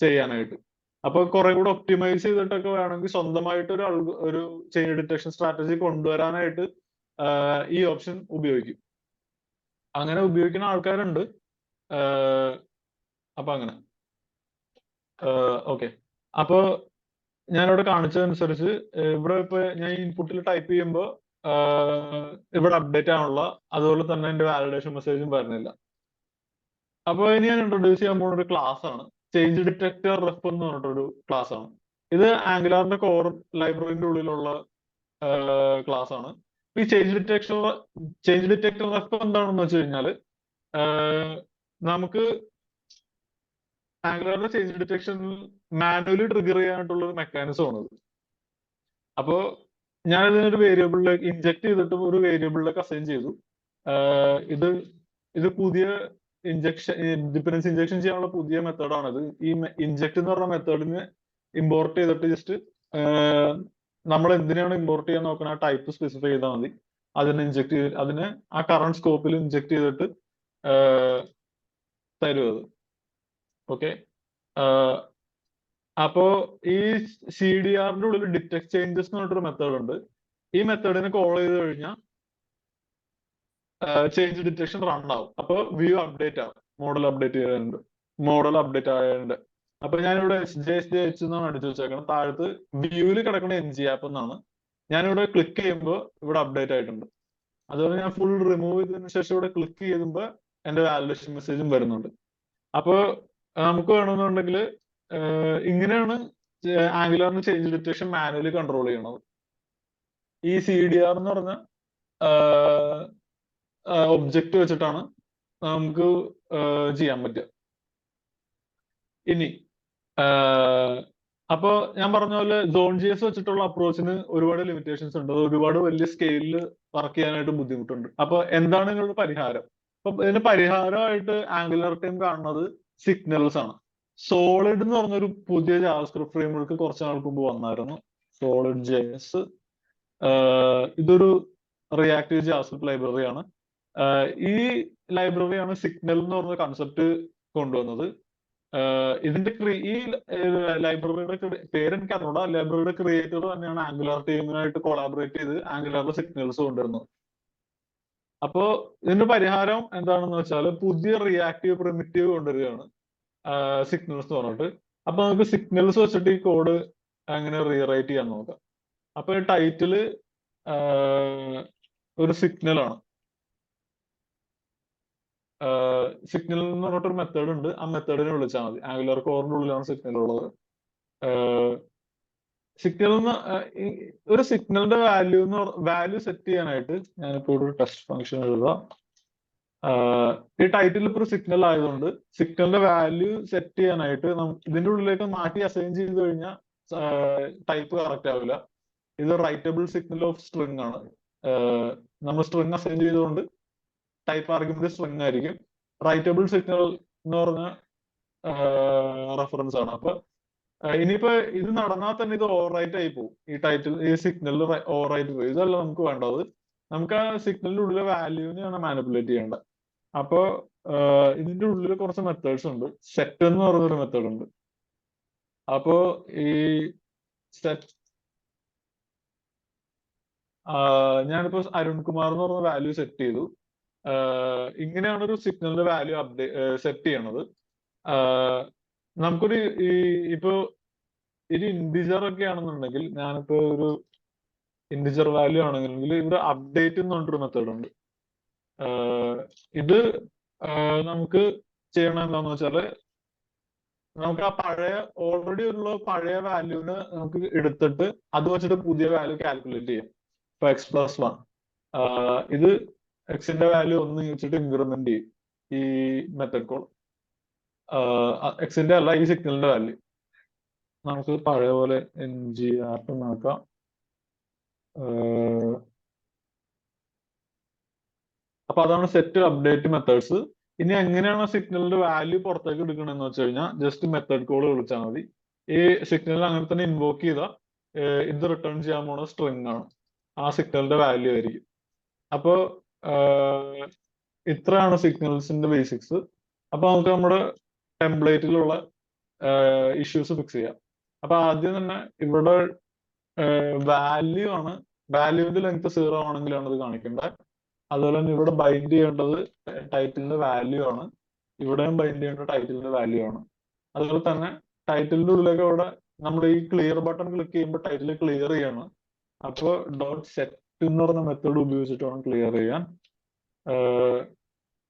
ചെയ്യാനായിട്ട്. അപ്പൊ കുറെ കൂടെ ഒപ്റ്റിമൈസ് ചെയ്തിട്ടൊക്കെ വേണമെങ്കിൽ സ്വന്തമായിട്ട് ഒരു ചേഞ്ച് ഡിറ്റക്ഷൻ സ്ട്രാറ്റജി കൊണ്ടുവരാനായിട്ട് ഈ ഓപ്ഷൻ ഉപയോഗിക്കും. അങ്ങനെ ഉപയോഗിക്കുന്ന ആൾക്കാരുണ്ട്. അപ്പൊ അങ്ങനെ ഓക്കെ. അപ്പൊ ഞാനിവിടെ കാണിച്ചതനുസരിച്ച് ഇവിടെ ഇപ്പൊ ഞാൻ ഇൻപുട്ടിൽ ടൈപ്പ് ചെയ്യുമ്പോൾ ഇവിടെ അപ്ഡേറ്റ് ആണുള്ള, അതുപോലെ തന്നെ എന്റെ വാലിഡേഷൻ മെസ്സേജും വരുന്നില്ല. അപ്പൊ ഇനി ഞാൻ ഇൻട്രൊഡ്യൂസ് ചെയ്യാൻ പോകുന്ന ഒരു ക്ലാസ് ആണ് ചേഞ്ച് ഡിറ്റക്ടർ റെഫ് എന്ന് പറഞ്ഞിട്ടൊരു ക്ലാസ് ആണ്. ഇത് ആംഗുലാറിന്റെ കോർ ലൈബ്രറിന്റെ ഉള്ളിലുള്ള ക്ലാസ് ആണ്. ഈ ചേഞ്ച് ഡിറ്റക്ടർ റെഫ് എന്താണെന്ന് വെച്ച് കഴിഞ്ഞാല് നമുക്ക് ആംഗുലാറിന്റെ ചേഞ്ച് ഡിറ്റക്ഷൻ മാനുവലി ട്രിഗർ ചെയ്യാനായിട്ടുള്ള ഒരു മെക്കാനിസം ആണത്. അപ്പോ ഞാൻ ഇതിനൊരു വേരിയബിളിലേക്ക് ഇൻജക്ട് ചെയ്തിട്ട് ഒരു വേരിയബിളിലേക്ക് അസൈൻ ചെയ്തു. ഇത് പുതിയ ഡിപെൻഡൻസി ഇൻജക്ഷൻ ചെയ്യാനുള്ള പുതിയ മെത്തേഡാണിത്. ഈ ഇൻജക്ട് എന്ന് പറഞ്ഞ മെത്തേഡിന് ഇമ്പോർട്ട് ചെയ്തിട്ട് ജസ്റ്റ് നമ്മൾ എന്തിനാണ് ഇമ്പോർട്ട് ചെയ്യാൻ നോക്കണം ആ ടൈപ്പ് സ്പെസിഫൈ ചെയ്താൽ മതി. അതിനെ ആ കറണ്ട് സ്കോപ്പിൽ ഇൻജക്ട് ചെയ്തിട്ട് തരും അത്. ഓക്കെ. അപ്പോ ഈ CDRന്റെ ഉള്ളിൽ ഡിറ്റക്ട് ചേഞ്ചസ് എന്ന് പറഞ്ഞിട്ടൊരു മെത്തേഡ് ഉണ്ട്. ഈ മെത്തേഡിനെ കോൾ ചെയ്ത് കഴിഞ്ഞാൽ ചേഞ്ച് ഡിറ്റക്ഷൻ റൺ ആവും. അപ്പൊ വ്യൂ അപ്ഡേറ്റ് ആവും, മോഡൽ അപ്ഡേറ്റ് ആയതുണ്ട്. അപ്പൊ ഞാനിവിടെ SJSJH എന്നാണ് അടിച്ചു വെച്ചേക്കണം. താഴത്ത് വ്യൂവിൽ കിടക്കുന്ന ngApp എന്നാണ്. ഞാനിവിടെ ക്ലിക്ക് ചെയ്യുമ്പോൾ ഇവിടെ അപ്ഡേറ്റ് ആയിട്ടുണ്ട്. അതുപോലെ ഞാൻ ഫുൾ റിമൂവ് ചെയ്തതിനു ശേഷം ഇവിടെ ക്ലിക്ക് ചെയ്യുമ്പോൾ എന്റെ വാലിഡേഷൻ മെസ്സേജും വരുന്നുണ്ട്. അപ്പൊ നമുക്ക് വേണമെന്നുണ്ടെങ്കിൽ ഇങ്ങനെയാണ് ആംഗുലാറിന് ചേഞ്ച് ഡിറ്റക്ഷൻ മാനുവലി കൺട്രോൾ ചെയ്യണത്. ഈ CDR എന്ന് പറഞ്ഞ ഒബ്ജക്റ്റ് വെച്ചിട്ടാണ് നമുക്ക് ചെയ്യാൻ പറ്റുക. ഇനി അപ്പോ ഞാൻ പറഞ്ഞ പോലെ Zone.js വെച്ചിട്ടുള്ള അപ്രോച്ചിന് ഒരുപാട് ലിമിറ്റേഷൻസ് ഉണ്ട്. ഒരുപാട് വലിയ സ്കെയിലിൽ വർക്ക് ചെയ്യാനായിട്ട് ബുദ്ധിമുട്ടുണ്ട്. അപ്പൊ എന്താണ് നിങ്ങളുടെ പരിഹാരം? അപ്പൊ ഇതിന് പരിഹാരമായിട്ട് ആംഗുലർ ടീം കാണുന്നത് സിഗ്നൽസ് ആണ്. സോളിഡ് എന്ന് പറഞ്ഞൊരു പുതിയ ജാവാസ്ക്രിപ്റ്റ് ഫ്രെയിംവർക്ക് കുറച്ച് നാൾക്ക് മുമ്പ് വന്നായിരുന്നു, solid.js. ഇതൊരു റിയാക്റ്റീവ് ജാവാസ്ക്രിപ്റ്റ് ലൈബ്രറിയാണ്. ഈ ലൈബ്രറിയാണ് സിഗ്നൽ എന്ന് പറഞ്ഞ കൺസെപ്റ്റ് കൊണ്ടുവന്നത്. ഇതിന്റെ ഈ ലൈബ്രറിയുടെ പേര് എനിക്ക് അറിഞ്ഞൂടാ. ലൈബ്രറിയുടെ ക്രിയേറ്റർ തന്നെയാണ് ആംഗുലാർ ടീമിനായിട്ട് കൊളാബറേറ്റ് ചെയ്ത് ആംഗുലാറിന്റെ സിഗ്നൽസ് കൊണ്ടുവരുന്നത്. അപ്പോ ഇതിന്റെ പരിഹാരം എന്താണെന്ന് വെച്ചാൽ പുതിയ റിയാക്റ്റീവ് പ്രിമിറ്റീവ് കൊണ്ടുവരികയാണ്, സിഗ്നൽസ് പറഞ്ഞിട്ട്. അപ്പൊ നമുക്ക് സിഗ്നൽസ് വെച്ചിട്ട് ഈ കോഡ് അങ്ങനെ റീറൈറ്റ് ചെയ്യാൻ നോക്കാം. അപ്പൊ ടൈറ്റില് ഒരു സിഗ്നൽ ആണ്. സിഗ്നൽ എന്ന് പറഞ്ഞിട്ടൊരു മെത്തേഡ് ഉണ്ട്. ആ മെത്തേഡിനെ വിളിച്ചാൽ മതി. ആംഗുലർ കോറിന്റെ ഉള്ളിലാണ് സിഗ്നൽ ഉള്ളത്. ഒരു സിഗ്നലിന്റെ വാല്യൂ സെറ്റ് ചെയ്യാനായിട്ട് ഞാനിപ്പോ ഒരു ടെസ്റ്റ് ഫംഗ്ഷൻ എഴുതാം. ഈ ടൈറ്റിൽ ഇപ്പോൾ ഒരു സിഗ്നൽ ആയതുകൊണ്ട് സിഗ്നലിന്റെ വാല്യൂ സെറ്റ് ചെയ്യാനായിട്ട് ഇതിന്റെ ഉള്ളിലേക്ക് മാറ്റി അസൈൻ ചെയ്ത് കഴിഞ്ഞാൽ ടൈപ്പ് കറക്റ്റ് ആവില്ല. ഇത് റൈറ്റബിൾ സിഗ്നൽ ഓഫ് സ്ട്രിങ് ആണ്. നമ്മൾ സ്ട്രിങ് അസൈൻ ചെയ്തുകൊണ്ട് ടൈപ്പ് ആർഗ്യുമെന്റ് സ്ട്രിങ് ആയിരിക്കും. റൈറ്റബിൾ സിഗ്നൽ എന്ന് പറഞ്ഞ റെഫറൻസ് ആണ്. അപ്പൊ ഇനിയിപ്പോ ഇത് നടന്നാൽ തന്നെ ഇത് ഓവർ റൈറ്റ് ആയി പോകും. ഈ സിഗ്നലിൽ ഓവർ റൈറ്റ് പോകും. ഇതല്ല നമുക്ക് വേണ്ടത്. നമുക്ക് ആ സിഗ്നലിന്റെ ഉള്ളിലെ വാല്യൂവിനെയാണ് മാനിപ്പുലേറ്റ് ചെയ്യേണ്ടത്. അപ്പോ ഇതിന്റെ ഉള്ളിൽ കുറച്ച് മെത്തേഡ്സ് ഉണ്ട്. സെറ്റ് എന്ന് പറയുന്നൊരു മെത്തേഡ് ഉണ്ട്. അപ്പോ ഈ സെറ്റ് ഞാനിപ്പോ അരുൺകുമാർ എന്ന് പറഞ്ഞ വാല്യൂ സെറ്റ് ചെയ്തു. ഇങ്ങനെയാണ് ഒരു സിഗ്നലിന്റെ വാല്യൂ സെറ്റ് ചെയ്യണത്. നമുക്കൊരു ഇപ്പോ ഒരു ഇന്റിജർ ഒക്കെ ആണെന്നുണ്ടെങ്കിൽ, ഞാനിപ്പോ ഒരു ഇന്റിജർ വാല്യൂ ആണെങ്കിൽ ഇവിടെ അപ്ഡേറ്റ് എന്ന് പറഞ്ഞൊരു മെത്തേഡ് ഉണ്ട്. ഇത് നമുക്ക് ചെയ്യണം എന്താന്ന് വെച്ചാല്, നമുക്ക് ആ ഓൾറെഡി ഉള്ള പഴയ വാല്യൂവിന് നമുക്ക് എടുത്തിട്ട് അത് വെച്ചിട്ട് പുതിയ വാല്യൂ കാൽക്കുലേറ്റ് ചെയ്യാം. ഇപ്പൊ x+1 ഇത് എക്സിന്റെ വാല്യൂ 1 വെച്ചിട്ട് ഇൻക്രിമെന്റ് ചെയ്യും ഈ മെത്തേഡ് കോൾ. എക്സിന്റെ അല്ല, ഈ സിഗ്നലിന്റെ വാല്യൂ നമുക്ക് പഴയ പോലെ ngr നോക്കാം. അപ്പൊ അതാണ് സെറ്റ് അപ്ഡേറ്റ് മെത്തേഡ്സ്. ഇനി എങ്ങനെയാണ് സിഗ്നലിന്റെ വാല്യൂ പുറത്തേക്ക് എടുക്കണമെന്ന് വെച്ച് കഴിഞ്ഞാൽ ജസ്റ്റ് മെത്തേഡ് കോൾ വിളിച്ചാൽ മതി. ഈ സിഗ്നൽ അങ്ങനെ തന്നെ ഇൻവോക്ക് ചെയ്താൽ ഇത് റിട്ടേൺ ചെയ്യാൻ പോണ സ്ട്രിങ് ആണ്, ആ സിഗ്നലിന്റെ വാല്യൂ ആയിരിക്കും. അപ്പോ ഇത്രയാണ് സിഗ്നൽസിന്റെ ബേസിക്സ്. അപ്പൊ നമുക്ക് നമ്മുടെ ടെംപ്ലേറ്റിലുള്ള ഇഷ്യൂസ് ഫിക്സ് ചെയ്യാം. അപ്പൊ ആദ്യം തന്നെ ഇവിടെ വാല്യൂ ആണ്, വാല്യൂവിന്റെ ലെങ്ത് 0 ആണെങ്കിലാണ് ഇത് കാണിക്കേണ്ടത്. അതുപോലെ തന്നെ ഇവിടെ ബൈൻഡ് ചെയ്യേണ്ടത് ടൈറ്റിലിന്റെ വാല്യൂ ആണ്, ഇവിടെയും ബൈൻഡ് ചെയ്യേണ്ട ടൈറ്റിലിന്റെ വാല്യൂ ആണ്. അതുപോലെ തന്നെ ടൈറ്റിലിന്റെ ഉള്ളിലേക്ക് ഇവിടെ നമ്മൾ ഈ ക്ലിയർ ബട്ടൺ ക്ലിക്ക് ചെയ്യുമ്പോൾ ടൈറ്റിൽ ക്ലിയർ ചെയ്യണം. അപ്പോൾ ഡോട്ട് സെറ്റ് എന്ന് പറഞ്ഞ മെത്തേഡ് ഉപയോഗിച്ചിട്ട് വേണം ക്ലിയർ ചെയ്യാൻ.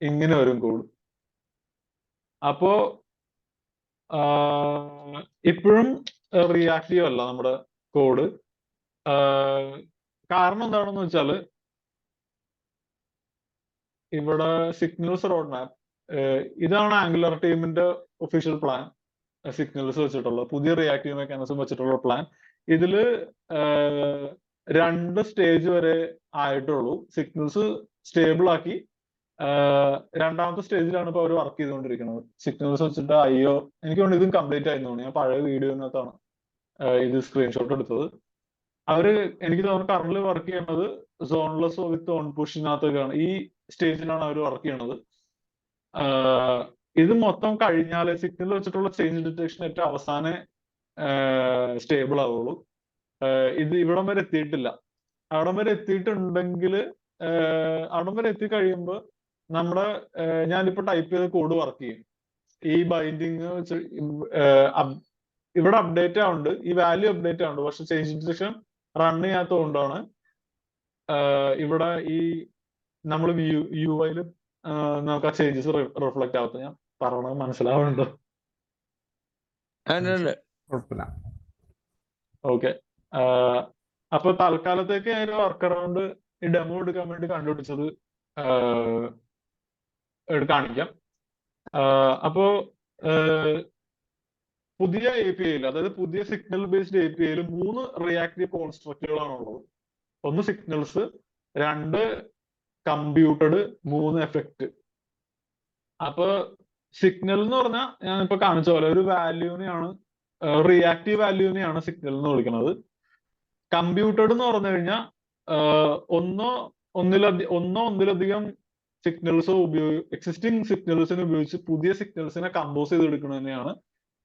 ഇങ്ങനെ വരും കോഡ്. അപ്പോ ഇപ്പോഴും റിയാക്റ്റീവ് അല്ല നമ്മുടെ കോഡ്. കാരണം എന്താണെന്ന് വെച്ചാൽ ഇവിടെ സിഗ്നൽസ് റോഡ് മാപ്പ്, ഇതാണ് ആംഗുലർ ടീമിന്റെ ഒഫീഷ്യൽ പ്ലാൻ. സിഗ്നൽസ് വെച്ചിട്ടുള്ള പുതിയ റിയാക്റ്റീവ് മെക്കാനിസം വെച്ചിട്ടുള്ള പ്ലാൻ. ഇതില് 2 സ്റ്റേജ് വരെ ആയിട്ടുള്ളൂ. സിഗ്നൽസ് സ്റ്റേബിൾ ആക്കി രണ്ടാമത്തെ സ്റ്റേജിലാണ് ഇപ്പൊ അവർ വർക്ക് ചെയ്തുകൊണ്ടിരിക്കുന്നത്. സിഗ്നൽസ് വെച്ചിട്ട് എനിക്ക് തോന്നുന്നു ഇതും കംപ്ലീറ്റ് ആയിരുന്നു. ഞാൻ പഴയ വീഡിയോനകത്താണ് ഇത് സ്ക്രീൻഷോട്ട് എടുത്തത്. എനിക്ക് തോന്നുന്നു കറന്റ് വർക്ക് ചെയ്യുന്നത് സോൺലെസ് വിത്ത് ഓൺ പുഷിനകത്തൊക്കെയാണ്. ഈ സ്റ്റേജിലാണ് അവർ വർക്ക് ചെയ്യണത്. ഇത് മൊത്തം കഴിഞ്ഞാലേ സിഗ്നൽ വെച്ചിട്ടുള്ള ചേഞ്ച് ഡിറ്റക്ഷൻ ഏറ്റവും അവസാനം സ്റ്റേബിൾ ആവുള്ളൂ. ഇത് ഇവിടം വരെ എത്തിയിട്ടില്ല. അവിടം വരെ എത്തിയിട്ടുണ്ടെങ്കിൽ അവിടം വരെ എത്തിക്കഴിയുമ്പോൾ നമ്മുടെ ഞാനിപ്പോ ടൈപ്പ് ചെയ്ത കോഡ് വർക്ക് ചെയ്യും. ഈ ബൈൻഡിങ് വെച്ച് ഇവിടെ അപ്ഡേറ്റ് ആവുന്നുണ്ട്, ഈ വാല്യൂ അപ്ഡേറ്റ് ആവുന്നുണ്ട്. പക്ഷെ ചേഞ്ച് ഡിറ്റക്ഷൻ റൺ ചെയ്യാത്തതുകൊണ്ടാണ് ഇവിടെ ഈ നമ്മൾ UI-ൽ നമുക്ക് ആ ചേഞ്ചസ് റിഫ്ലക്ട് ആവത്ത. ഞാൻ പറയണത് മനസ്സിലാവുന്നുണ്ടോ? ഓക്കെ. അപ്പൊ തൽക്കാലത്തേക്ക് ഒരു വർക്ക് അറൗണ്ട് ഈ ഡെമോ എടുക്കാൻ വേണ്ടി കണ്ടുപിടിച്ചത് കാണിക്കാം. അപ്പോ പുതിയ API-യിൽ, അതായത് പുതിയ സിഗ്നൽ ബേസ്ഡ് API-യിൽ 3 റിയാക്റ്റീവ് കോൺസ്ട്രക്റ്റുകളാണ് ഉള്ളത്. 1 സിഗ്നൽസ്, 2 കമ്പ്യൂട്ടഡ്, 3 എഫക്റ്റ്. അപ്പൊ സിഗ്നൽ എന്ന് പറഞ്ഞാൽ ഞാനിപ്പോ കാണിച്ച പോലെ ഒരു വാല്യൂവിനെയാണ്, റിയാക്റ്റീവ് വാല്യൂവിനെയാണ് സിഗ്നൽ എന്ന് വിളിക്കുന്നത്. കമ്പ്യൂട്ടഡ് എന്ന് പറഞ്ഞു കഴിഞ്ഞാൽ ഒന്നോ ഒന്നിലധികം സിഗ്നൽസോ എക്സിസ്റ്റിംഗ് സിഗ്നൽസിനെ ഉപയോഗിച്ച് പുതിയ സിഗ്നൽസിനെ കമ്പോസ് ചെയ്തെടുക്കുന്നതിനെയാണ്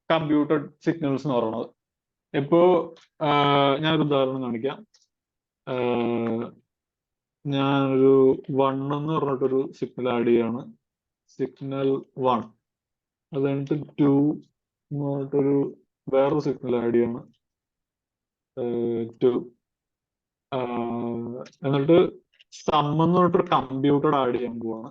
കമ്പ്യൂട്ടഡ് സിഗ്നൽസ് എന്ന് പറയുന്നത്. ഇപ്പോ ഞാനൊരു ഉദാഹരണം കാണിക്കാം. ഞാനൊരു 1 എന്ന് പറഞ്ഞിട്ടൊരു സിഗ്നൽ ആഡ് ചെയ്യാണ്. സിഗ്നൽ 1. അത് കഴിഞ്ഞിട്ട് 2 എന്ന് പറഞ്ഞിട്ടൊരു വേറൊരു സിഗ്നൽ ആഡ് ചെയ്യാണ്. 2. എന്നിട്ട് സം എന്ന് പറഞ്ഞിട്ടൊരു കമ്പ്യൂട്ടഡ് ആഡ് ചെയ്യാൻ പോവാണ്.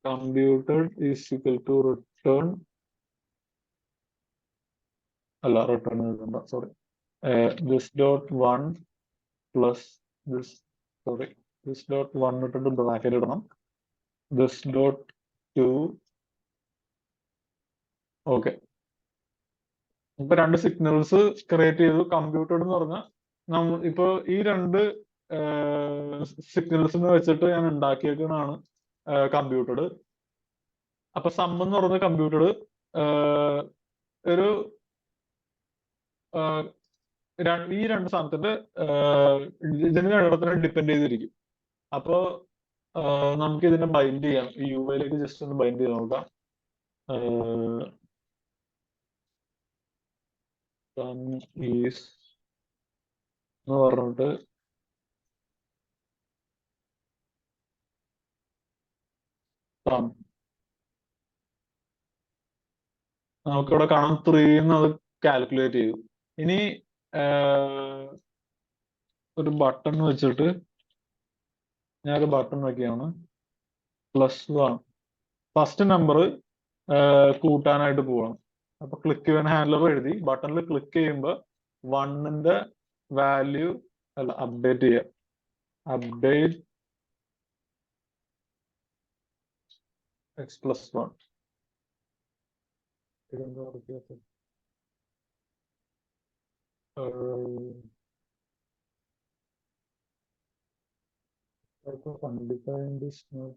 Computed is equal to return, അല്ല റിട്ടേൺ എഴുതണ്ട, sorry, this dot 1 plus this sorry this dot 1 ഇട്ടിട്ട് ബ്രാക്കറ്റ് ഇടണം. This dot 2. ഓക്കെ, ഇപ്പൊ 2 സിഗ്നൽസ് ക്രിയേറ്റ് ചെയ്തു. കമ്പ്യൂട്ടഡ് എന്ന് പറഞ്ഞാൽ ഇപ്പൊ ഈ 2 സിഗ്നൽസ് വെച്ചിട്ട് ഞാൻ ഉണ്ടാക്കിയേക്കുന്നതാണ് കമ്പ്യൂട്ടഡ്. അപ്പൊ സം എന്ന് പറയുന്നത് കമ്പ്യൂട്ടഡ് ഒരു ഈ 2 സാധനത്തിന്റെ ഇതിന് രണ്ടിടത്തിനെ ഡിപ്പെൻഡ് ചെയ്തിരിക്കും. അപ്പോ നമുക്ക് ഇതിനെ ബൈൻഡ് ചെയ്യാം. ഈ യുഐയിലേക്ക് ജസ്റ്റ് ഒന്ന് ബൈൻഡ് ചെയ്ത് നോക്കാം. ഈസ് എന്ന് പറഞ്ഞിട്ട് സം നമുക്കിവിടെ കാണാം 3 എന്ന് അത് കാൽക്കുലേറ്റ് ചെയ്തു. ഇനി ഒരു ബട്ടൺ വെച്ചിട്ട് ഞാനൊരു ബട്ടൺ വെക്കുകയാണ്. +1 ഫസ്റ്റ് നമ്പർ കൂട്ടാനായിട്ട് പോവാണ്. അപ്പൊ ക്ലിക്ക് ഇവന്റ് ഹാൻഡ്ലർ എഴുതി ബട്ടണിൽ ക്ലിക്ക് ചെയ്യുമ്പോൾ 1ന്റെ വാല്യൂ അല്ല അപ്ഡേറ്റ് ചെയ്യാം. Update x+1. ഇതെന്താ വ്യത്യാസം? undefined is not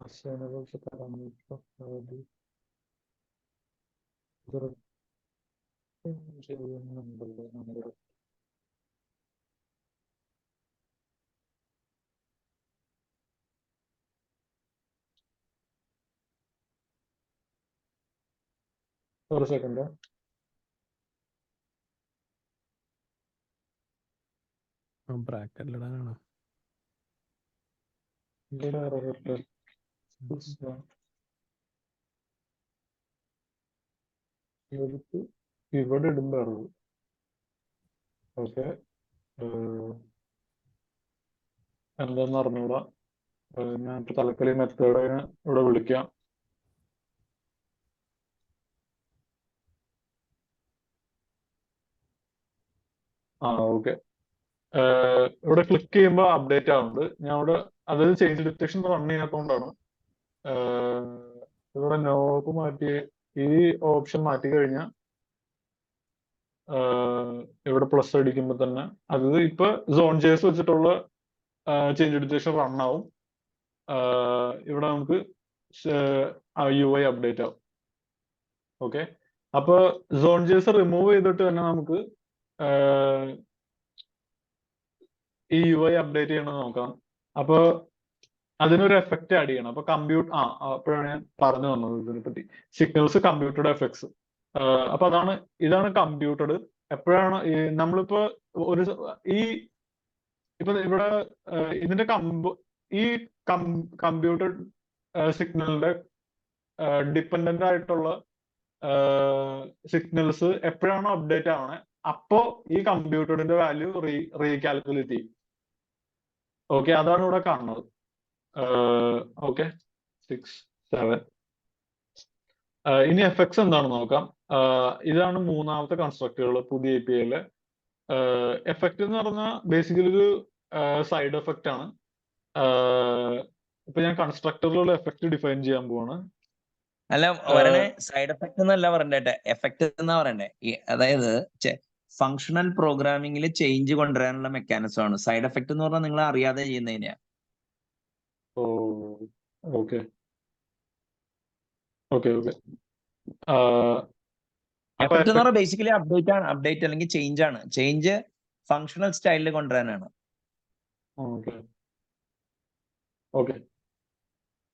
assignable to parameter of value. number. ഒരു സെക്കൻഡ്. ബ്രാക്കറ്റിലിടാനാണ്. ഇവിടെ ഇടുമ്പോ അറിവ്. ഓക്കെ, എന്താന്ന് അറിഞ്ഞൂടാ. ഞാൻ തലക്കലി മെത്തേഡിനെ ഇവിടെ വിളിക്കാം. ഓക്കെ, ഇവിടെ ക്ലിക്ക് ചെയ്യുമ്പോൾ അപ്ഡേറ്റ് ആവുന്നുണ്ട്. ഞാൻ ഇവിടെ അതായത് ചേഞ്ച് ഡിറ്റക്ഷൻ റൺ ചെയ്യാത്തതുകൊണ്ടാണ്. ഇവിടെ നോബ് മാറ്റി ഈ ഓപ്ഷൻ മാറ്റി കഴിഞ്ഞാൽ ഇവിടെ പ്ലസ് അടിക്കുമ്പോൾ തന്നെ അത് ഇപ്പൊ സോൺ ജേസ് വെച്ചിട്ടുള്ള ചേഞ്ച് ഡിറ്റക്ഷൻ റൺ ആവും. ഇവിടെ നമുക്ക് UI അപ്ഡേറ്റ് ആവും. ഓക്കെ, അപ്പൊ സോൺ ജേസ് റിമൂവ് ചെയ്തിട്ട് തന്നെ നമുക്ക് ഈ UI അപ്ഡേറ്റ് ചെയ്യണമെന്ന് നോക്കാം. അപ്പൊ അതിനൊരു എഫക്റ്റ് ആഡ് ചെയ്യണം. അപ്പൊ അപ്പോഴാണ് ഞാൻ പറഞ്ഞു തന്നത് ഇതിനെ പറ്റി. Signals computed effects. അപ്പൊ ഇതാണ് കമ്പ്യൂട്ടഡ്. എപ്പോഴാണ് നമ്മളിപ്പോ ഇവിടെ ഇതിന്റെ ഈ കമ്പ്യൂട്ടഡ് സിഗ്നലിന്റെ ഡിപ്പെൻഡന്റ് ആയിട്ടുള്ള സിഗ്നൽസ് എപ്പോഴാണോ അപ്ഡേറ്റ് ആവണേ അപ്പോ ഈ കമ്പ്യൂട്ടറിന്റെ വാല്യൂ റീകാൽക്കുലേറ്റ് ചെയ്യും. ഓക്കെ, അതാണ് ഇവിടെ കാണുന്നത്. ഓക്കെ, 6, 7. ഇനി എഫക്ട്സ് എന്താണെന്ന് നോക്കാം. ഇതാണ് മൂന്നാമത്തെ കൺസ്ട്രക്റ്റുകൾ പുതിയ APIയില്. എഫക്റ്റ് എന്ന് പറഞ്ഞാൽ ബേസിക്കലി ഒരു സൈഡ് എഫക്റ്റ് ആണ്. ഇപ്പൊ ഞാൻ കൺസ്ട്രക്ടറിലുള്ള എഫക്റ്റ് ഡിഫൈൻ ചെയ്യാൻ പോവാണ്. അല്ല പറയണേ സൈഡ് എഫക്ട് എന്നല്ല പറയണ്ടേ, എഫക്ട് എന്നാ പറയണ്ടേ. അതായത് ഫങ്ഷണൽ പ്രോഗ്രാമിംഗിൽ ചേഞ്ച് കൊണ്ടുവരാനുള്ള മെക്കാനിസം ആണ്. സൈഡ് എഫക്ട് എന്ന് പറഞ്ഞാൽ നിങ്ങൾ അറിയാതെ ചെയ്യുന്നതിനാ. Okay okay okay. എഫക്ട് എന്ന് പറഞ്ഞാൽ ബേസിക്കലി അപ്ഡേറ്റ് ആണ്. അപ്ഡേറ്റ് അല്ലെങ്കിൽ ചേഞ്ച് ആണ്. ചേഞ്ച് ഫങ്ഷണൽ സ്റ്റൈലിൽ കൊണ്ടുവരാനാണ്. Okay okay.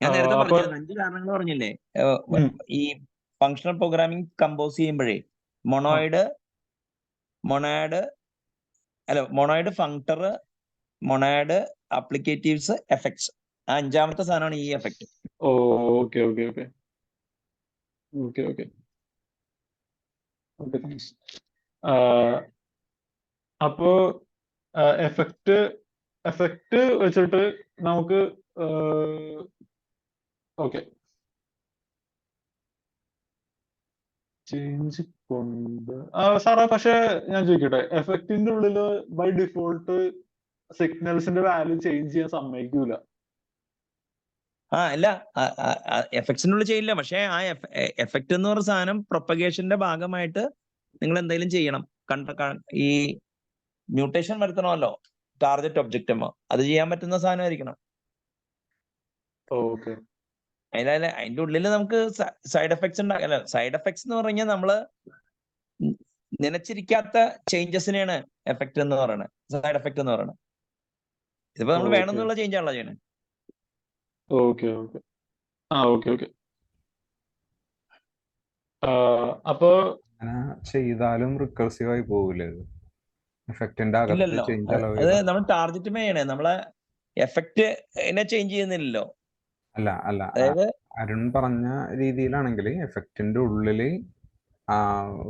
ഞാൻ നേരത്തെ പറഞ്ഞില്ലേ 5 കാരണങ്ങൾ പറഞ്ഞില്ലേ. ഈ ഫങ്ഷണൽ പ്രോഗ്രാമിംഗ് കമ്പോസ് ചെയ്യുമ്പോഴേ മൊണോയിഡ് ഫങ്ക്ടർ, മൊണോയിഡ് അപ്ലിക്കേറ്റീവ്സ്, എഫക്ട്സ്. 5ാമത്തെ സാധനമാണ് ഈ effect. Okay okay okay okay okay okay thanks. അപ്പോ എഫക്റ്റ് വെച്ചിട്ട് നമുക്ക് ഓക്കെ ചേഞ്ച് കൊണ്ട് സാറേ, പക്ഷെ ഞാൻ ചോദിക്കട്ടെ, എഫക്റ്റിന്റെ ഉള്ളില് ബൈ ഡിഫോൾട്ട് സിഗ്നൽസിന്റെ വാല്യൂ ചേഞ്ച് ചെയ്യാൻ സമ്മതിക്കൂല. അല്ല, എഫക്ട്സിനുള്ളിൽ ചെയ്യില്ല. പക്ഷെ ആ എഫക്റ്റ് എന്ന് പറഞ്ഞ സാധനം പ്രൊപ്പഗേഷന്റെ ഭാഗമായിട്ട് നിങ്ങൾ എന്തെങ്കിലും ചെയ്യണം. ഈ മ്യൂട്ടേഷൻ വരുത്തണമല്ലോ ടാർഗറ്റ് ഒബ്ജക്റ്റ്, അത് ചെയ്യാൻ പറ്റുന്ന സാധനമായിരിക്കണം. ഓക്കെ. അതിന്റെ ഉള്ളിൽ നമുക്ക് സൈഡ് എഫക്ട്സ് ഉണ്ടാകില്ല. സൈഡ് എഫക്ട്സ് എന്ന് പറഞ്ഞാൽ നമ്മള് നനച്ചിരിക്കാത്ത ചേഞ്ചസിനെയാണ് എഫക്റ്റ് എന്ന് പറയുന്നത്, സൈഡ് എഫക്ട് എന്ന് പറയുന്നത്. ഇതിപ്പോ നമ്മൾ വേണമെന്നുള്ള ചേഞ്ച് ആണല്ലോ ചെയ്യണേ. Okay okay okay okay. അപ്പോ ചെയ്താലും റിക്കർസീവ് ആയി പോകില്ലേ എഫക്റ്റിന്റെ അകത്ത് ഇല്ലല്ലോ, ചേഞ്ച് അലോ അത് നമ്മൾ ടാർഗറ്റ് ചെയ്യണേ, നമ്മളെ എഫക്റ്റ് ചേഞ്ച് ചെയ്യുന്നില്ലല്ലോ. അല്ല അതായത് അരുൺ പറഞ്ഞ രീതിയിലാണെങ്കിൽ എഫക്റ്റിന്റെ ഉള്ളില്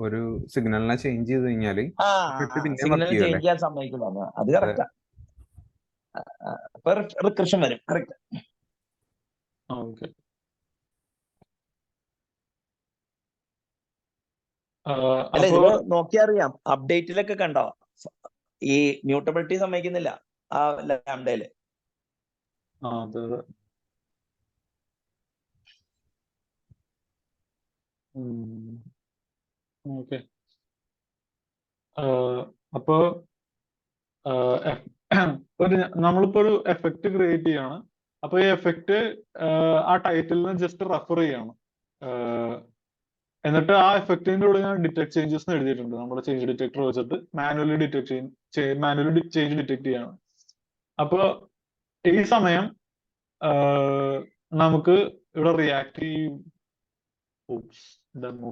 ഒരു സിഗ്നലിനെ ചേഞ്ച് ചെയ്ത് കഴിഞ്ഞാല് സിഗ്നൽ ചേഞ്ച് ചെയ്യാൻ സമ്മതിക്കില്ല. അത് കറക്റ്റാ. അപ്പൊ റിക്കർഷൻ വരും. കറക്റ്റ്. ഓക്കെ. അല്ല, ഇത് നോക്കിയാ അറിയാം. അപ്ഡേറ്റിലൊക്കെ കണ്ടോ ഈ മ്യൂട്ടബിലിറ്റി സമ്മതിക്കുന്നില്ല ആ ലാംഡയില്. അതെ. ഓക്കെ. അപ്പോ നമ്മളിപ്പോ ഒരു എഫക്റ്റ് ക്രിയേറ്റ് ചെയ്യാണ്. അപ്പൊ ഈ എഫക്റ്റ് ആ ടൈറ്റിലിന് ജസ്റ്റ് റെഫർ ചെയ്യാണ്. എന്നിട്ട് ആ എഫക്റ്റിന്റെ ഉള്ളിൽ ഞാൻ ഡിറ്റക്ട് ചേഞ്ചസ് എഴുതിയിട്ടുണ്ട്. നമ്മുടെ ചേഞ്ച് ഡിറ്റക്ടർ വെച്ചിട്ട് മാനുവലി ചേഞ്ച് ഡിറ്റക്ട് ചെയ്യാണ്. അപ്പൊ ഈ സമയം നമുക്ക് ഇവിടെ റിയാക്റ്റീവ്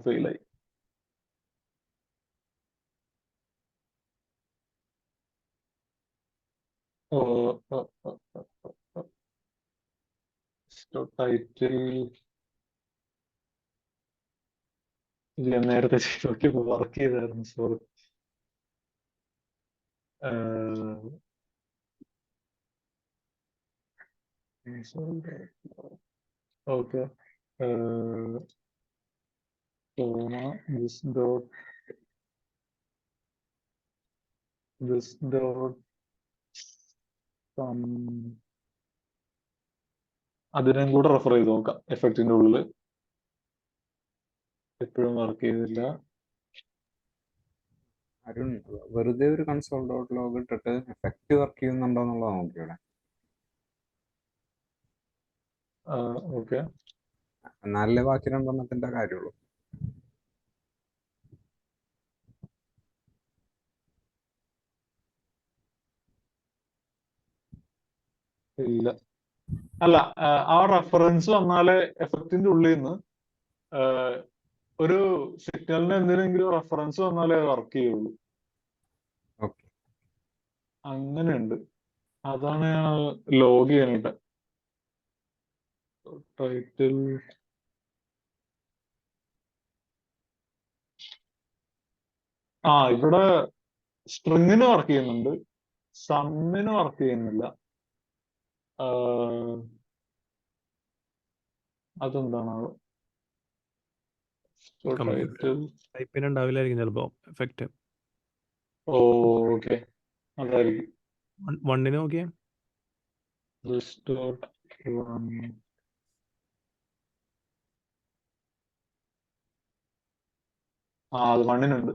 ഫെയിലായി. ടൈറ്റിൽ ഇല്ല, നേരത്തെ നോക്കിയപ്പോ വർക്ക് ചെയ്തായിരുന്നു. സോറി. ഓക്കെ. this dot അതിനും കൂടെ റെഫർ ചെയ്ത് നോക്കാം. എഫക്റ്റിന്റെ ഉള്ളില് എപ്പോഴും വർക്ക് ചെയ്തില്ല. അരുൺ വെറുതെ ഒരു കൺസോൾ ഡോട്ട് ലോഗ് ഇട്ടിട്ട് എഫക്റ്റ് വർക്ക് ചെയ്യുന്നുണ്ടോ എന്നുള്ളത് നോക്കിയോടെ. ഓക്കെ. എന്നാലേ ബാക്കി രണ്ടെണ്ണത്തിന്റെ കാര്യമുള്ളൂ. ഇല്ല, അല്ല, ആ റെഫറൻസ് വന്നാലേ എഫക്റ്റിന്റെ ഉള്ളിൽ നിന്ന് ഒരു സിഗ്നലിന് എന്തിനെങ്കിലും റെഫറൻസ് വന്നാലേ വർക്ക് ചെയ്യുള്ളൂ. അങ്ങനെയുണ്ട്. അതാണ് ഞാൻ ലോഗ് ചെയ്യാനായിട്ട്. ടൈറ്റിൽ ഇവിടെ സ്ട്രിങ്ങിന് വർക്ക് ചെയ്യുന്നുണ്ട്, സമ്മിന് വർക്ക് ചെയ്യുന്നില്ല. അതെന്താണ്? ടൈപ്പിനുണ്ടാവില്ലായിരിക്കും ചിലപ്പോ എഫക്റ്റ്. ഓക്കെ, അതായിരിക്കും. വണ്ണിന് നോക്കിയേ. അത് വണ്ണിനുണ്ട്.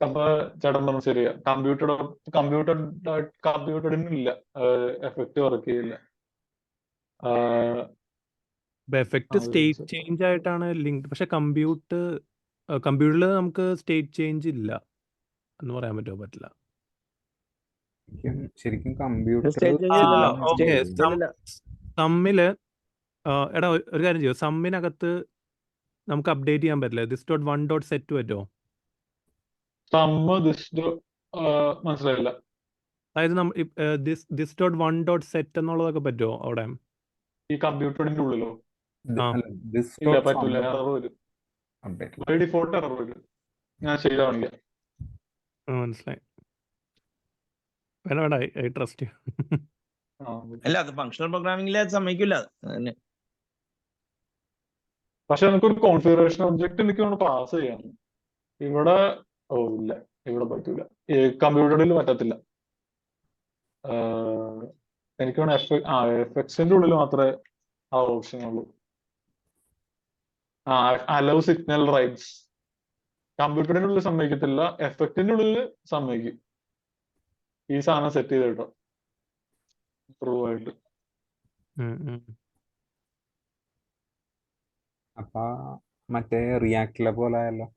അപ്പൊ ചേട്ടൻ പറഞ്ഞു ശരിയാ, കമ്പ്യൂട്ടറിനില്ല, എഫക്റ്റ് വർക്ക് ചെയ്യില്ല. എഫക്റ്റ് സ്റ്റേറ്റ് ചേഞ്ച് ആയിട്ടാണ് ലിങ്ക്. പക്ഷെ കമ്പ്യൂട്ടറിൽ നമുക്ക് സ്റ്റേറ്റ് ചേഞ്ച് ഇല്ല എന്ന് പറയാൻ പറ്റുമോ? പറ്റില്ല. ശരിക്കും കമ്പ്യൂട്ടർ സമ്മില് എടാ ഒരു കാര്യം ചെയ്യോ, സമ്മിനകത്ത് നമുക്ക് അപ്ഡേറ്റ് ചെയ്യാൻ പറ്റില്ല. This dot one dot set പറ്റുമോ? മനസ്സിലായില്ല. അതായത് this dot one dot set എന്നുള്ളതൊക്കെ പറ്റുമോ അവിടെ ഈ കമ്പ്യൂട്ടറിന്റെ ഉള്ളിലോ? പറ്റൂല, എറർ വരും. ബൈ ഡിഫോൾട്ട് എറർ വരും. ഞാൻ ചെയ്താണില്ല. മനസ്സിലായി. വേണ്ട, ഐ ട്രസ്റ്റ്. അല്ല, അത് ഫങ്ഷണൽ പ്രോഗ്രാമിംഗിൽ സമ്മതിക്കില്ല. പക്ഷെ നമുക്കൊരു കോൺഫിഗറേഷൻ ഒബ്ജക്റ്റ് എനിക്ക് വേണം പാസ് ചെയ്യാൻ. ഇവിടെ ഇല്ല, ഇവിടെ പറ്റൂല, കമ്പ്യൂട്ടറിൽ പറ്റത്തില്ല. എനിക്ക് വേണം എഫ്എക്സിന്റെ ഉള്ളിൽ മാത്രമേ ആ ഓപ്ഷൻ ഉള്ളൂ. അലവ് സിഗ്നൽ റൈറ്റ്സ് കമ്പ്യൂട്ടറിന്റെ ഉള്ളിൽ സമ്മതിക്കത്തില്ല, എഫക്റ്റിന്റെ ഉള്ളിൽ സമ്മതിക്കും. ഈ സാധനം സെറ്റ് ചെയ്ത് കേട്ടോ പ്രൂവ് ആയിട്ട്. അപ്പൊ മറ്റേ റിയാക്റ്റിലെ പോലെ ആയല്ലോ.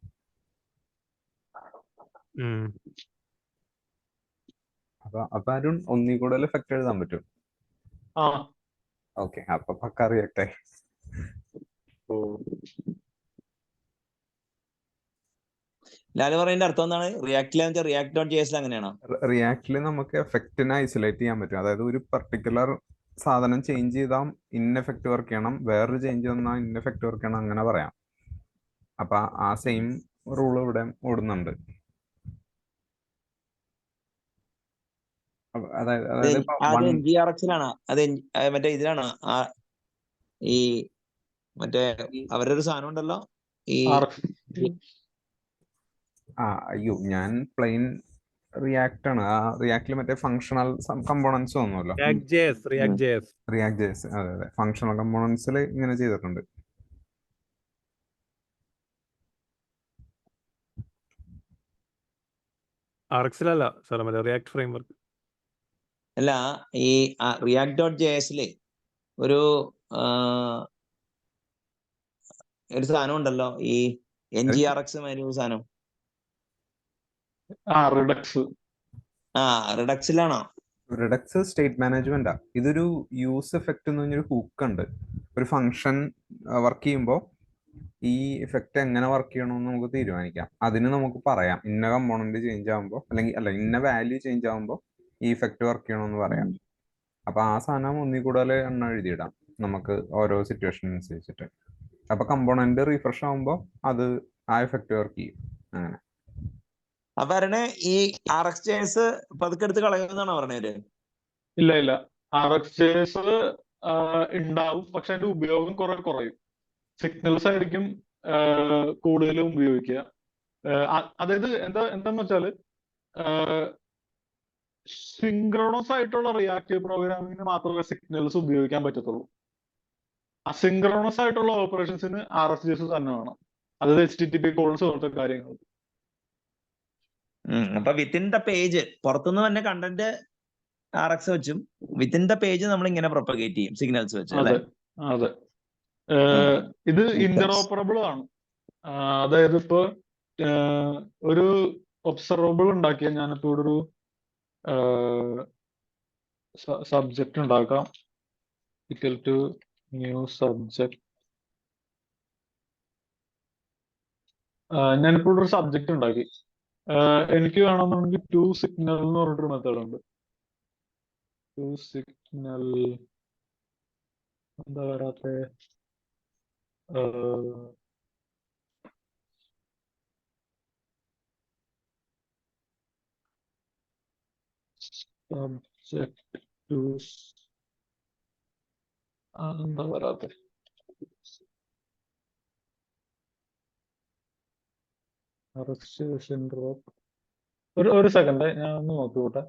അപ്പൊ അരുൺ ഒന്നി കൂടുതൽ എഫക്റ്റ് എഴുതാൻ പറ്റും. ഓക്കെ, അപ്പൊ പക്ക റിയാക്ട് ആയി. ലാല് പറയുന്നതിന്റെ അർത്ഥം എന്താണ്? റിയാക്റ്റിലെ റിയാക്ട് ഡോട്ട് ജെ എസ് അങ്ങനെയാണോ? റിയാക്റ്റില് നമുക്ക് എഫക്റ്റിനെ ഐസൊലേറ്റ് ചെയ്യാൻ പറ്റും. അതായത് ഒരു പർട്ടിക്കുലർ സാധനം ചേഞ്ച് ചെയ്താൽ ഇന്ന എഫക്റ്റ് വർക്ക് ചെയ്യണം, വേറൊരു ചേഞ്ച് വന്നാൽ ഇന്ന എഫക്റ്റ് വർക്ക് ചെയ്യണം, അങ്ങനെ പറയാം. അപ്പൊ ആ സെയിം റൂൾ ഇവിടെ ഓടുന്നുണ്ട്. അതായത് മറ്റേ ഇതിലാണ് ഈ മറ്റേ അവരുടെ ഒരു സാധനം ഉണ്ടല്ലോ ഈ അയ്യോ, ഞാൻ പ്ലെയിൻ റിയാക്ട് ആണ്. ആ റിയാക്റ്റിൽ മറ്റേ ഫങ്ഷണൽ കമ്പോണൻസ് വന്നല്ലോ, റിയാക്ട് ജെ എസ്. അതെ അതെ, ഫങ്ഷണൽ കമ്പോണൻസിൽ ഇങ്ങനെ ചെയ്തിട്ടുണ്ട്. ആർഎക്സിലല്ല സാർ, മറ്റേ റിയാക്ട് ഫ്രെയിംവർക്ക്. അല്ല, ഈ റിയാക്ട് ഡോട്ട് ജെ എസില് ഒരു സാധനം ഉണ്ടല്ലോ, ഈ NGRX മാതിരി ഒരു സാധനം. റിഡക്സിലാണോ? റിഡക്സ് സ്റ്റേറ്റ് മാനേജ്മെന്റാ. ഇതൊരു യൂസ് എഫക്റ്റ് എന്ന് പറഞ്ഞൊരു ഹൂക്ക് ഉണ്ട്. ഒരു ഫംഗ്ഷൻ വർക്ക് ചെയ്യുമ്പോൾ ഈ എഫക്റ്റ് എങ്ങനെ വർക്ക് ചെയ്യണമെന്ന് നമുക്ക് തീരുമാനിക്കാം. അതിന് നമുക്ക് പറയാം ഇന്ന കമ്പോണന്റ് ചേഞ്ച് ആകുമ്പോൾ, അല്ലെങ്കിൽ ഇന്ന വാല്യൂ ചേഞ്ച് ആകുമ്പോൾ ഈ ഇഫക്റ്റ് വർക്ക് ചെയ്യണമെന്ന് പറയാം. അപ്പൊ ആ സാധനം ഒന്നി കൂടുതൽ എണ്ണം എഴുതിയിടാം നമുക്ക് ഓരോ സിറ്റുവേഷൻ അനുസരിച്ചിട്ട്. അപ്പൊ കമ്പോണന്റ് റീഫ്രഷ് ആകുമ്പോൾ അത് ആ എഫക്റ്റ് വർക്ക് ചെയ്യും. അങ്ങനെ. അപ്പൊ ഈ RxJS പതുക്കെ എടുത്ത് കളയുന്നതാണോ പറഞ്ഞവര്? ഇല്ല, RxJS ഉണ്ടാവും, പക്ഷെ അതിന്റെ ഉപയോഗം കുറെ കുറയും. സിഗ്നൽസ് ആയിരിക്കും കൂടുതലും ഉപയോഗിക്കുക. അതായത് എന്താന്ന് വെച്ചാല് സിങ്ക്രണസ് ആയിട്ടുള്ള റിയാക്റ്റീവ് പ്രോഗ്രാമിങ്ങിന് മാത്രമേ സിഗ്നൽസ് ഉപയോഗിക്കാൻ പറ്റത്തുള്ളൂ. അസിങ്ക്രണസ് ആയിട്ടുള്ള ഓപ്പറേഷൻസിന് RxJS തന്നെ വേണം. അതായത് HTTP കോൾസ് പോലത്തെ കാര്യങ്ങൾ. അപ്പൊ വിത്തിൻ ദ പേജ് പുറത്തുനിന്ന് തന്നെ കണ്ടന്റ് RX വെച്ചും വിത്തിൻ ദ പേജ് നമ്മൾ ഇങ്ങനെ പ്രൊപ്പഗേറ്റ് ചെയ്യും സിഗ്നൽസ് വെച്ച്. അതെ. ഇത് ഇന്ററോപ്പറബിൾ ആണ്. അതായത് ഇപ്പൊ ഒരു ഒബ്സർവബിൾ ഉണ്ടാക്കിയ, ഞാനിപ്പോ ഒരു സബ്ജക്റ്റ് ഉണ്ടാക്കാം, ഇക്വൽ ടു ന്യൂ സബ്ജക്ട്. ഞാനിപ്പോ ഒരു സബ്ജക്റ്റ് ഉണ്ടാക്കി. എനിക്ക് വേണമെന്നുണ്ടെങ്കിൽ ടു സിഗ്നൽ എന്ന് പറഞ്ഞിട്ടൊരു മെത്തേഡ് ഉണ്ട്. ടു സിഗ്നൽ എന്താ വരാത്ത സബ്ജക്ട് ടു എന്താ വരാത്ത ഒരു സെക്കൻഡ്, ഞാൻ ഒന്ന് നോക്കിക്കോട്ടെ.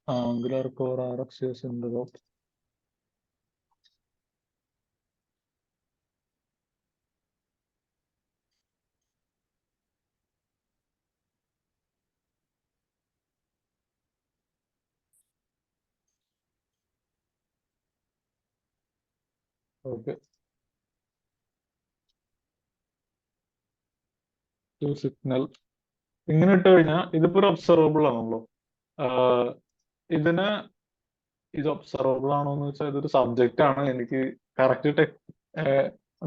Angular core RxJS interop. Okay, to signal ഇങ്ങനെ ഇട്ട് കഴിഞ്ഞാൽ ഇതിപ്പോ ഒരു ഒബ്സർവബിൾ ആണല്ലോ. ഇത് ഒബ്സർവബിൾ ആണോ എന്ന് വെച്ചാൽ ഇതൊരു സബ്ജക്റ്റ് ആണ്. എനിക്ക് കറക്റ്റ്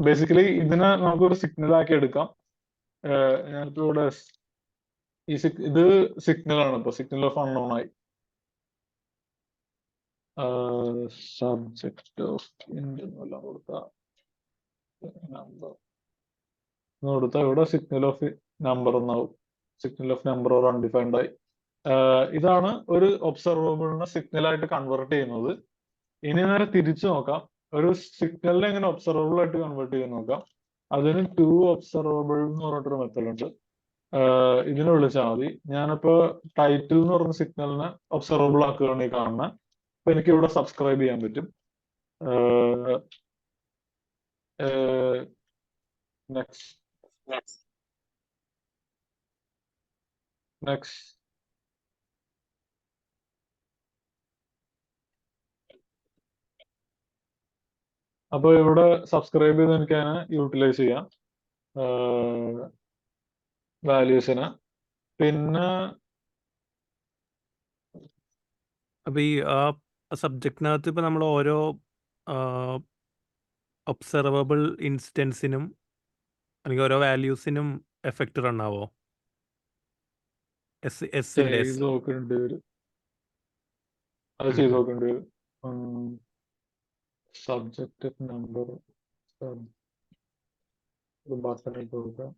ബേസിക്കലി ഇതിനെ നമുക്കൊരു സിഗ്നൽ ആക്കി എടുക്കാം. ഞാനിപ്പോ ഇവിടെ ഇത് സിഗ്നൽ ആണ്. ഇപ്പൊ സിഗ്നൽ ഓഫ് അൺനോൺ ആയി. സബ്ജക്ട് ഓഫ് എല്ലാം കൊടുത്ത ഇവിടെ സിഗ്നൽ ഓഫ് നമ്പർ എന്നാവും. Signal of number or undefined ആയി. ഇതാണ് ഒരു ഒബ്സർവബിളിനെ സിഗ്നൽ ആയിട്ട് കൺവേർട്ട് ചെയ്യുന്നത്. ഇനി നേരെ തിരിച്ചു നോക്കാം. ഒരു സിഗ്നലിനെ എങ്ങനെ ഒബ്സർവബിൾ ആയിട്ട് കൺവേർട്ട് ചെയ്യാൻ നോക്കാം. അതിന് ടു ഒബ്സർവബിൾ എന്ന് പറഞ്ഞിട്ടൊരു മെത്തേഡ് ഉണ്ട്. ഇതിനെ വിളിച്ചാൽ മതി. ഞാനിപ്പോ ടൈറ്റിൽ എന്ന് പറഞ്ഞ സിഗ്നലിനെ ഒബ്സർവബിൾ ആക്കുകയാണ് ഈ കാണുന്നത്. അപ്പൊ എനിക്ക് ഇവിടെ സബ്സ്ക്രൈബ് ചെയ്യാൻ പറ്റും. നെക്സ്റ്റ് അപ്പൊ ഇവിടെ സബ്സ്ക്രൈബ് ചെയ്ത് എനിക്ക് അതിനെ യൂട്ടിലൈസ് ചെയ്യാം വാല്യൂസിന്. പിന്നെ അപ്പൊ ഈ സബ്ജക്റ്റിനകത്ത് ഇപ്പൊ നമ്മൾ ഓരോ ഒബ്സർവബിൾ ഇൻസ്റ്റൻസിനും അല്ലെങ്കിൽ ഓരോ വാല്യൂസിനും എഫക്റ്റ് റൺ ആവോ? ചെയ്ത് നോക്കേണ്ടി വരും. അത് ചെയ്ത് നോക്കേണ്ടി വരും. സബ്ജക്റ്റ് നമ്പർ ബട്ടൺ ഇട്ട് കൊടുക്കാം.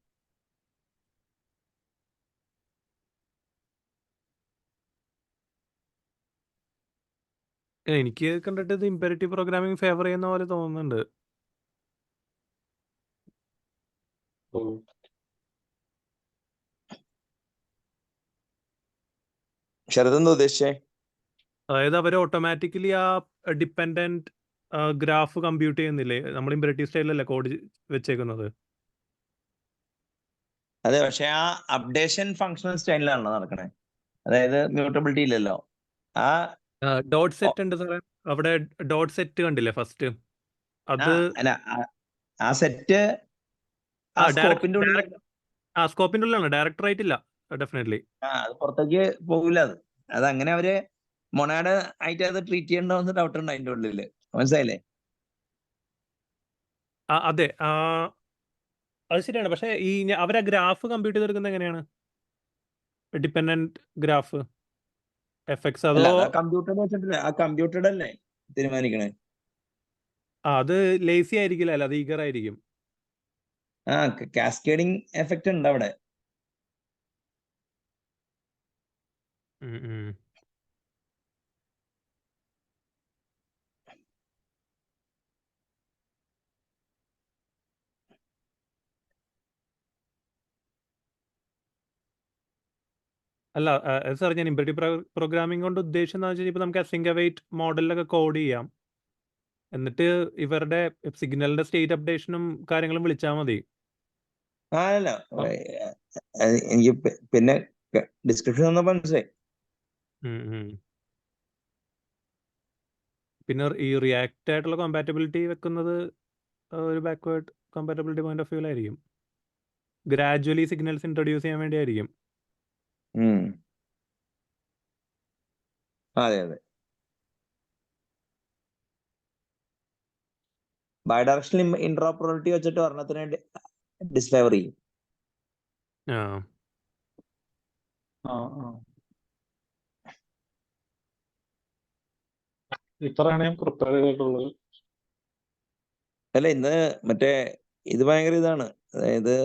എനിക്ക് കണ്ടിട്ട് ഇത് ഇമ്പെരറ്റീവ് പ്രോഗ്രാമിംഗ് ഫേവർ ചെയ്യുന്ന പോലെ തോന്നുന്നുണ്ട്. ശരതെന്താ ഉദ്ദേശിച്ചേ? അതായത് അവർ ഓട്ടോമാറ്റിക്കലി ആ ഡിപ്പെൻഡന്റ് ഗ്രാഫ് കമ്പ്യൂട്ട് ചെയ്യുന്നില്ലേ? നമ്മൾ ഇമ്പെരറ്റീവ് സ്റ്റൈലല്ലേ കോഡ് വെച്ചേക്കുന്നത്. അതെ, പക്ഷെ ആ അപ്ഡേഷൻ ഫങ്ഷണൽ സ്റ്റൈലിലാണല്ലോ നടക്കണേ. അതായത് മ്യൂട്ടബിലിറ്റി ഇല്ലല്ലോ. ആ ഡോട്ട് സെറ്റ് ഉണ്ട് സാറേ, അവിടെ ഡോട്ട് സെറ്റ് കണ്ടില്ലേ ഫസ്റ്റ്? അത് ആ സെറ്റ് സ്കോപ്പിന്റെ ഉള്ളിൽ, സ്കോപ്പിന്റെ ഉള്ളിലാണ്, ഡയറക്ടർ ആയിട്ടില്ല ഡെഫിനറ്റ്ലി. അത് പുറത്തേക്ക് പോകില്ല. അത് അങ്ങനെ അവര് മൊണാഡ് ആയിട്ട് അത് ട്രീറ്റ് ചെയ്യണമെന്ന് ഡൗട്ട് ഉണ്ട് അതിന്റെ ഉള്ളില്. മനസ്സിലായില്ലേ? അതെ, അത് ശരിയാണ്. പക്ഷെ ഈ അവരാ ഗ്രാഫ് കമ്പ്യൂട്ട് ചെയ്തെടുക്കുന്നത് എങ്ങനെയാണ്? ഡിപ്പെൻഡന്റ് ഗ്രാഫ് എഫക്ട്സ് അതോ കമ്പ്യൂട്ടർ വെച്ചിട്ടില്ല, ആ കമ്പ്യൂട്ടറുടെ അല്ലേ തീരുമാനിക്കണേ. അത് ലേസി ആയിരിക്കില്ല, അല്ല അത് ഈഗർ ആയിരിക്കും. കാസ്കേഡിങ് എഫക്റ്റ് ഉണ്ട് അവിടെ. അല്ല സാർ, ഞാൻ ഇമ്പെരറ്റീവ് പ്രോഗ്രാമിംഗ് കൊണ്ട് ഉദ്ദേശിച്ചെന്ന് വെച്ചാൽ ഇപ്പൊ നമുക്ക് അസിങ്ക് അവൈറ്റ് മോഡലിലൊക്കെ കോഡ് ചെയ്യാം, എന്നിട്ട് ഇവരുടെ സിഗ്നലിന്റെ സ്റ്റേറ്റ് അപ്ഡേഷനും കാര്യങ്ങളും വിളിച്ചാൽ മതി. അല്ല, എനിക്ക് പിന്നെ ഡിസ്ക്രിപ്ഷൻ വന്നപ്പോ മനസ്സിലായി. പിന്നെ ഈ റിയാക്ട് ആയിട്ടുള്ള കോമ്പാറ്റബിലിറ്റി വെക്കുന്നത് ഒരു ബാക്ക്വേർഡ് കോമ്പാറ്റബിലിറ്റി പോയിന്റ് ഓഫ് വ്യൂലായിരിക്കും. ഗ്രാജുവലി സിഗ്നൽസ് ഇൻട്രൊഡ്യൂസ് ചെയ്യാൻ വേണ്ടി ആയിരിക്കും. അതെ അതെ, ബൈ ഡയറക്ഷണൽ ഇന്ററോപ്പറബിലിറ്റി വെച്ചിട്ട് ഒരെണ്ണത്തിന് ഡിസ്ഫേവർ ചെയ്യും. ഇത്രയാണ് ഞാൻ പ്രിപ്പയർ ചെയ്തിട്ടുള്ളത്. അല്ല, ഇന്ന് മറ്റേ ഇത് ഭയങ്കര ഇതാണ്, അതായത്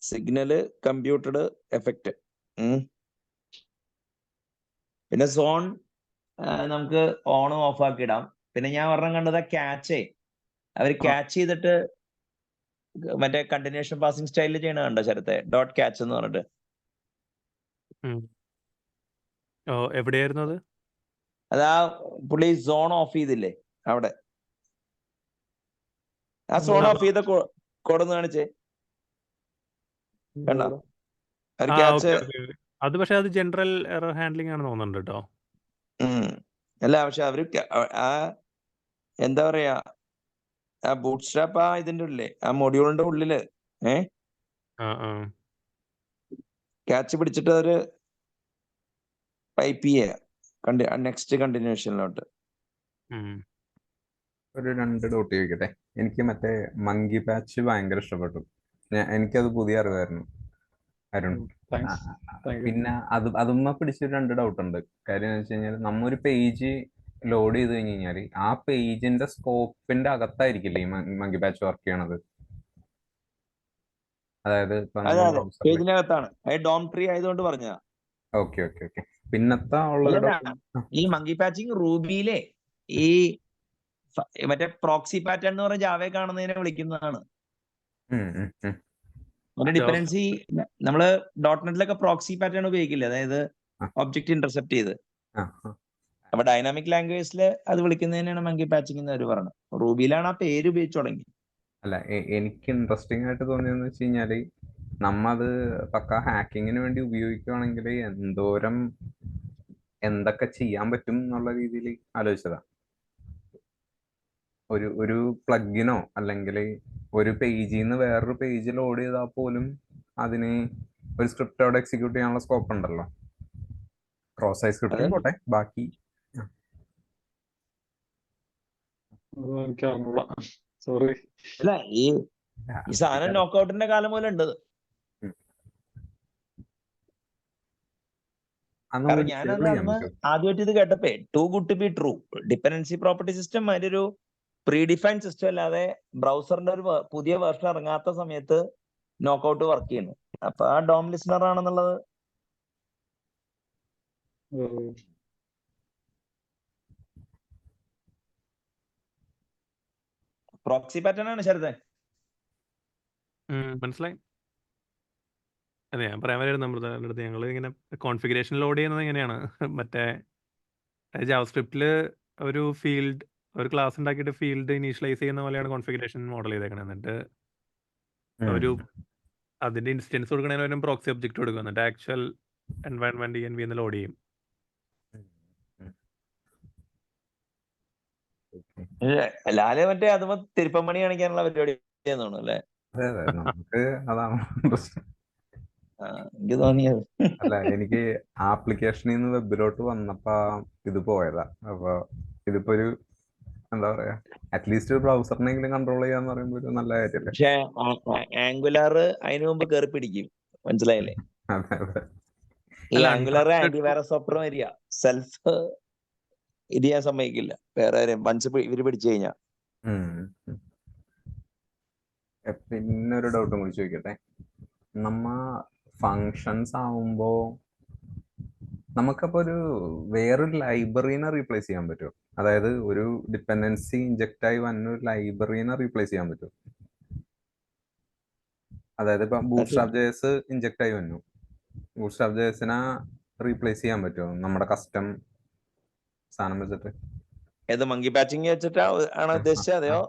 സിഗ്നല് കമ്പ്യൂട്ടഡ് എഫക്റ്റ്. പിന്നെ സോൺ നമുക്ക് ഓണും ഓഫ് ആക്കി ഇടാം. പിന്നെ ഞാൻ ഒരെണ്ണം കണ്ടത് ക്യാച്ചേ, അവർ ക്യാച്ച് ചെയ്തിട്ട് മറ്റേ കണ്ടിന്യൂഷൻ പാസിംഗ് സ്റ്റൈലിൽ ചെയ്യണ കണ്ടോ ശരത്തെ? ഡോട്ട് ക്യാച്ച് എന്ന് പറഞ്ഞിട്ട്. എവിടെയായിരുന്നു അത്? അതാ പുള്ളി സോൺ ഓഫ് ചെയ്തില്ലേ അവിടെ, ആ സോൺ ഓഫ് ചെയ്ത കോഡൊന്ന് കാണിച്ചേ. കണ്ടോ? അത് പക്ഷെ അത് ജനറൽ എറർ ഹാൻഡ്ലിംഗ് ആണ് തോന്നുന്നുണ്ട് കേട്ടോ. അല്ല, പക്ഷെ അവര് എന്താ പറയാ, ആ ബൂട്ട് സ്ട്രാപ്പ് ആ ഇതിന്റെ ഉള്ളിലെ ആ മൊഡ്യൂളിന്റെ ഉള്ളില് ക്യാച്ച് പിടിച്ചിട്ട് അവര് ടൈപ്പ് ചെയ്യുക നെക്സ്റ്റ് കണ്ടിന്യൂഷനിലോട്ട്. ഒരു 2 ഡോട്ട് ചോദിക്കട്ടെ. എനിക്ക് മറ്റേ മങ്കി പാച്ച് ഭയങ്കര ഇഷ്ടപ്പെട്ടു. എനിക്കത് പുതിയ അറിവായിരുന്നു അരുൺ. പിന്നെ അതുമ്മ പിടിച്ചൊരു 2 ഡൗട്ട് ഉണ്ട്. കാര്യം എന്ന് വെച്ച് കഴിഞ്ഞാൽ നമ്മൊരു പേജ് ലോഡ് ചെയ്ത് കഴിഞ്ഞ് കഴിഞ്ഞാൽ ആ പേജിന്റെ സ്കോപ്പിന്റെ അകത്തായിരിക്കില്ലേ ഈ മങ്കി പാച്ച് വർക്ക് ചെയ്യണത്? അതായത് പേജിനകത്താണ്, ഡോം ട്രീ ആയതുകൊണ്ട് പറഞ്ഞതാ. Okay okay okay. പിന്നത്തെ ഉള്ള ഈ മങ്കി പാച്ചിങ് റൂബിയിലെ ഈ മറ്റേ പ്രോക്സി പാറ്റേൺ എന്ന് പറഞ്ഞ ജാവയെ കാണുന്നതിനെ വിളിക്കുന്നതാണ്. ഒരു ഡിപ്പെൻഡൻസി നമ്മള് .NET-ലൊക്കെ പ്രോക്സി പാറ്റേൺ ഉപയോഗിക്കില്ല, അതായത് ഒബ്ജക്റ്റ് ഇന്റർസെപ്റ്റ് ചെയ്ത്. അപ്പൊ ഡൈനാമിക് ലാംഗ്വേജിൽ അത് വിളിക്കുന്നതിനാണ് മങ്കി പാച്ചിങ് എന്ന് അവർ പറയുന്നത്. റൂബിയിലാണ് ആ പേര് ഉപയോഗിച്ചു തുടങ്ങി. അല്ല, എനിക്ക് ഇൻട്രസ്റ്റിംഗ് ആയിട്ട് തോന്നിയെന്ന് വെച്ച് കഴിഞ്ഞാല് നമ്മത് പക്ക ഹാക്കിങ്ങിന് വേണ്ടി ഉപയോഗിക്കുകയാണെങ്കിൽ എന്തോരം എന്തൊക്കെ ചെയ്യാൻ പറ്റും എന്നുള്ള രീതിയിൽ ആലോചിച്ചതാ. ഒരു പ്ലഗിനോ അല്ലെങ്കിൽ ഒരു പേജിൽ നിന്ന് വേറൊരു പേജ് ലോഡ് ചെയ്താൽ പോലും അതിന് ഒരു സ്ക്രിപ്റ്റ് അവിടെ എക്സിക്യൂട്ട് ചെയ്യാനുള്ള സ്കോപ്പ് ഉണ്ടല്ലോ. ക്രോസ് സൈസ് സ്ക്രിപ്റ്റിംഗ് പോട്ടെ, ബാക്കി സോറി. അല്ല, ഈ സാധനം നോക്കൌട്ടിന്റെ കാലം മുതൽ ഉണ്ട്. ഞാനത് അന്ന് ആദ്യമായിട്ട് ഇത് കേട്ടപ്പോ too good to be true, dependency property system അതിലൊരു പ്രീ ഡിഫൈൻഡ് സിസ്റ്റം അല്ലാതെ ബ്രൗസറിന്റെ ഒരു പുതിയ വേർഷൻ ഇറങ്ങാത്ത സമയത്ത് നോക്കൌട്ട് വർക്ക് ചെയ്യുന്നു. അപ്പൊ ആ ഡോം ലിസണർ ആണെന്നുള്ളത് പ്രോക്സി പാറ്റേൺ ആണ്. ശരതേ, മനസ്സിലായി. അതെ, ഞാൻ പറയാൻ വരുന്നത് നമ്മുടെ അടുത്ത് ഞങ്ങൾ ഇങ്ങനെ കോൺഫിഗറേഷൻ ലോഡ് ചെയ്യുന്നത് എങ്ങനെയാണ്, മറ്റേ ജാവാസ്ക്രിപ്റ്റിൽ ഒരു ഫീൽഡ്, ഒരു ക്ലാസ് ഉണ്ടാക്കിയിട്ട് ഫീൽഡ് ഇനീഷ്യലൈസ് ചെയ്യുന്ന പോലെയാണ് കോൺഫിഗറേഷൻ മോഡൽ ചെയ്തേക്കണത്. എന്നിട്ട് ഒരു അതിന്റെ ഇൻസ്റ്റൻസ് കൊടുക്കണതിന് ഒരു പ്രോക്സി ഒബ്ജക്റ്റ് കൊടുക്കും, എന്നിട്ട് ആക്ച്വൽ എൻവയൺമെന്റ് ENV എന്ന് ലോഡ് ചെയ്യും. ലാലെ മറ്റേ അത് തിരുപ്പമണി കാണിക്കാനുള്ള പരിപാടി അല്ലേ? നമുക്ക് അതാണ് എനിക്ക് തോന്നിയത്. അല്ല, എനിക്ക് ആപ്ലിക്കേഷനിൽ നിന്ന് വെബിലോട്ട് വന്നപ്പോ ഇത് പോയതാ. അപ്പൊ ഇതിപ്പോ ഒരു എന്താ പറയാ, അറ്റ്ലീസ്റ്റ് ഒരു ബ്രൗസറിനെങ്കിലും കൺട്രോൾ ചെയ്യാന്ന് പറയുമ്പോ ഒരു നല്ല കാര്യല്ലേ. പക്ഷെ ആംഗുലാർ അതിനു മുമ്പ് കയറി പിടിക്കും, മനസ്സിലായില്ലേ? ഈ ആംഗുലാർ ആന്റിവൈറസ് സോഫ്റ്റ്വെയർ വരിക, സെൽഫ് ഇത് ചെയ്യാൻ സമ്മതിക്കില്ല വേറെ വൺസ് ഇവര് പിടിച്ചു കഴിഞ്ഞാ. പിന്നെ ഒരു ഡൗട്ടും കൂടി ചോദിക്കട്ടെ. നമ്മ ഫങ്ഷൻസ് ആവുമ്പോ നമുക്കപ്പോ ഒരു വേറൊരു ലൈബ്രറീനെ റീപ്ലേസ് ചെയ്യാൻ പറ്റുമോ? അതായത് ഒരു ഡിപ്പെൻഡൻസി ഇൻജെക്റ്റ് ആയി വന്ന ഒരു ലൈബ്രറീനെ റീപ്ലേസ് ചെയ്യാൻ പറ്റുമോ? അതായത് ഇപ്പൊ ബൂട്ട്സ്ട്രാപ്പ് JS ഇൻജെക്റ്റ് ആയി വന്നു, ബൂട്ട്സ്ട്രാപ്പ് JSനെ റീപ്ലേസ് ചെയ്യാൻ പറ്റുമോ നമ്മുടെ കസ്റ്റം സാധനം വെച്ചിട്ട്? ഏത് മങ്കി പാച്ചിങ് വെച്ചിട്ടാ ആണ് ഉദ്ദേശിച്ചത്? അതെയോ?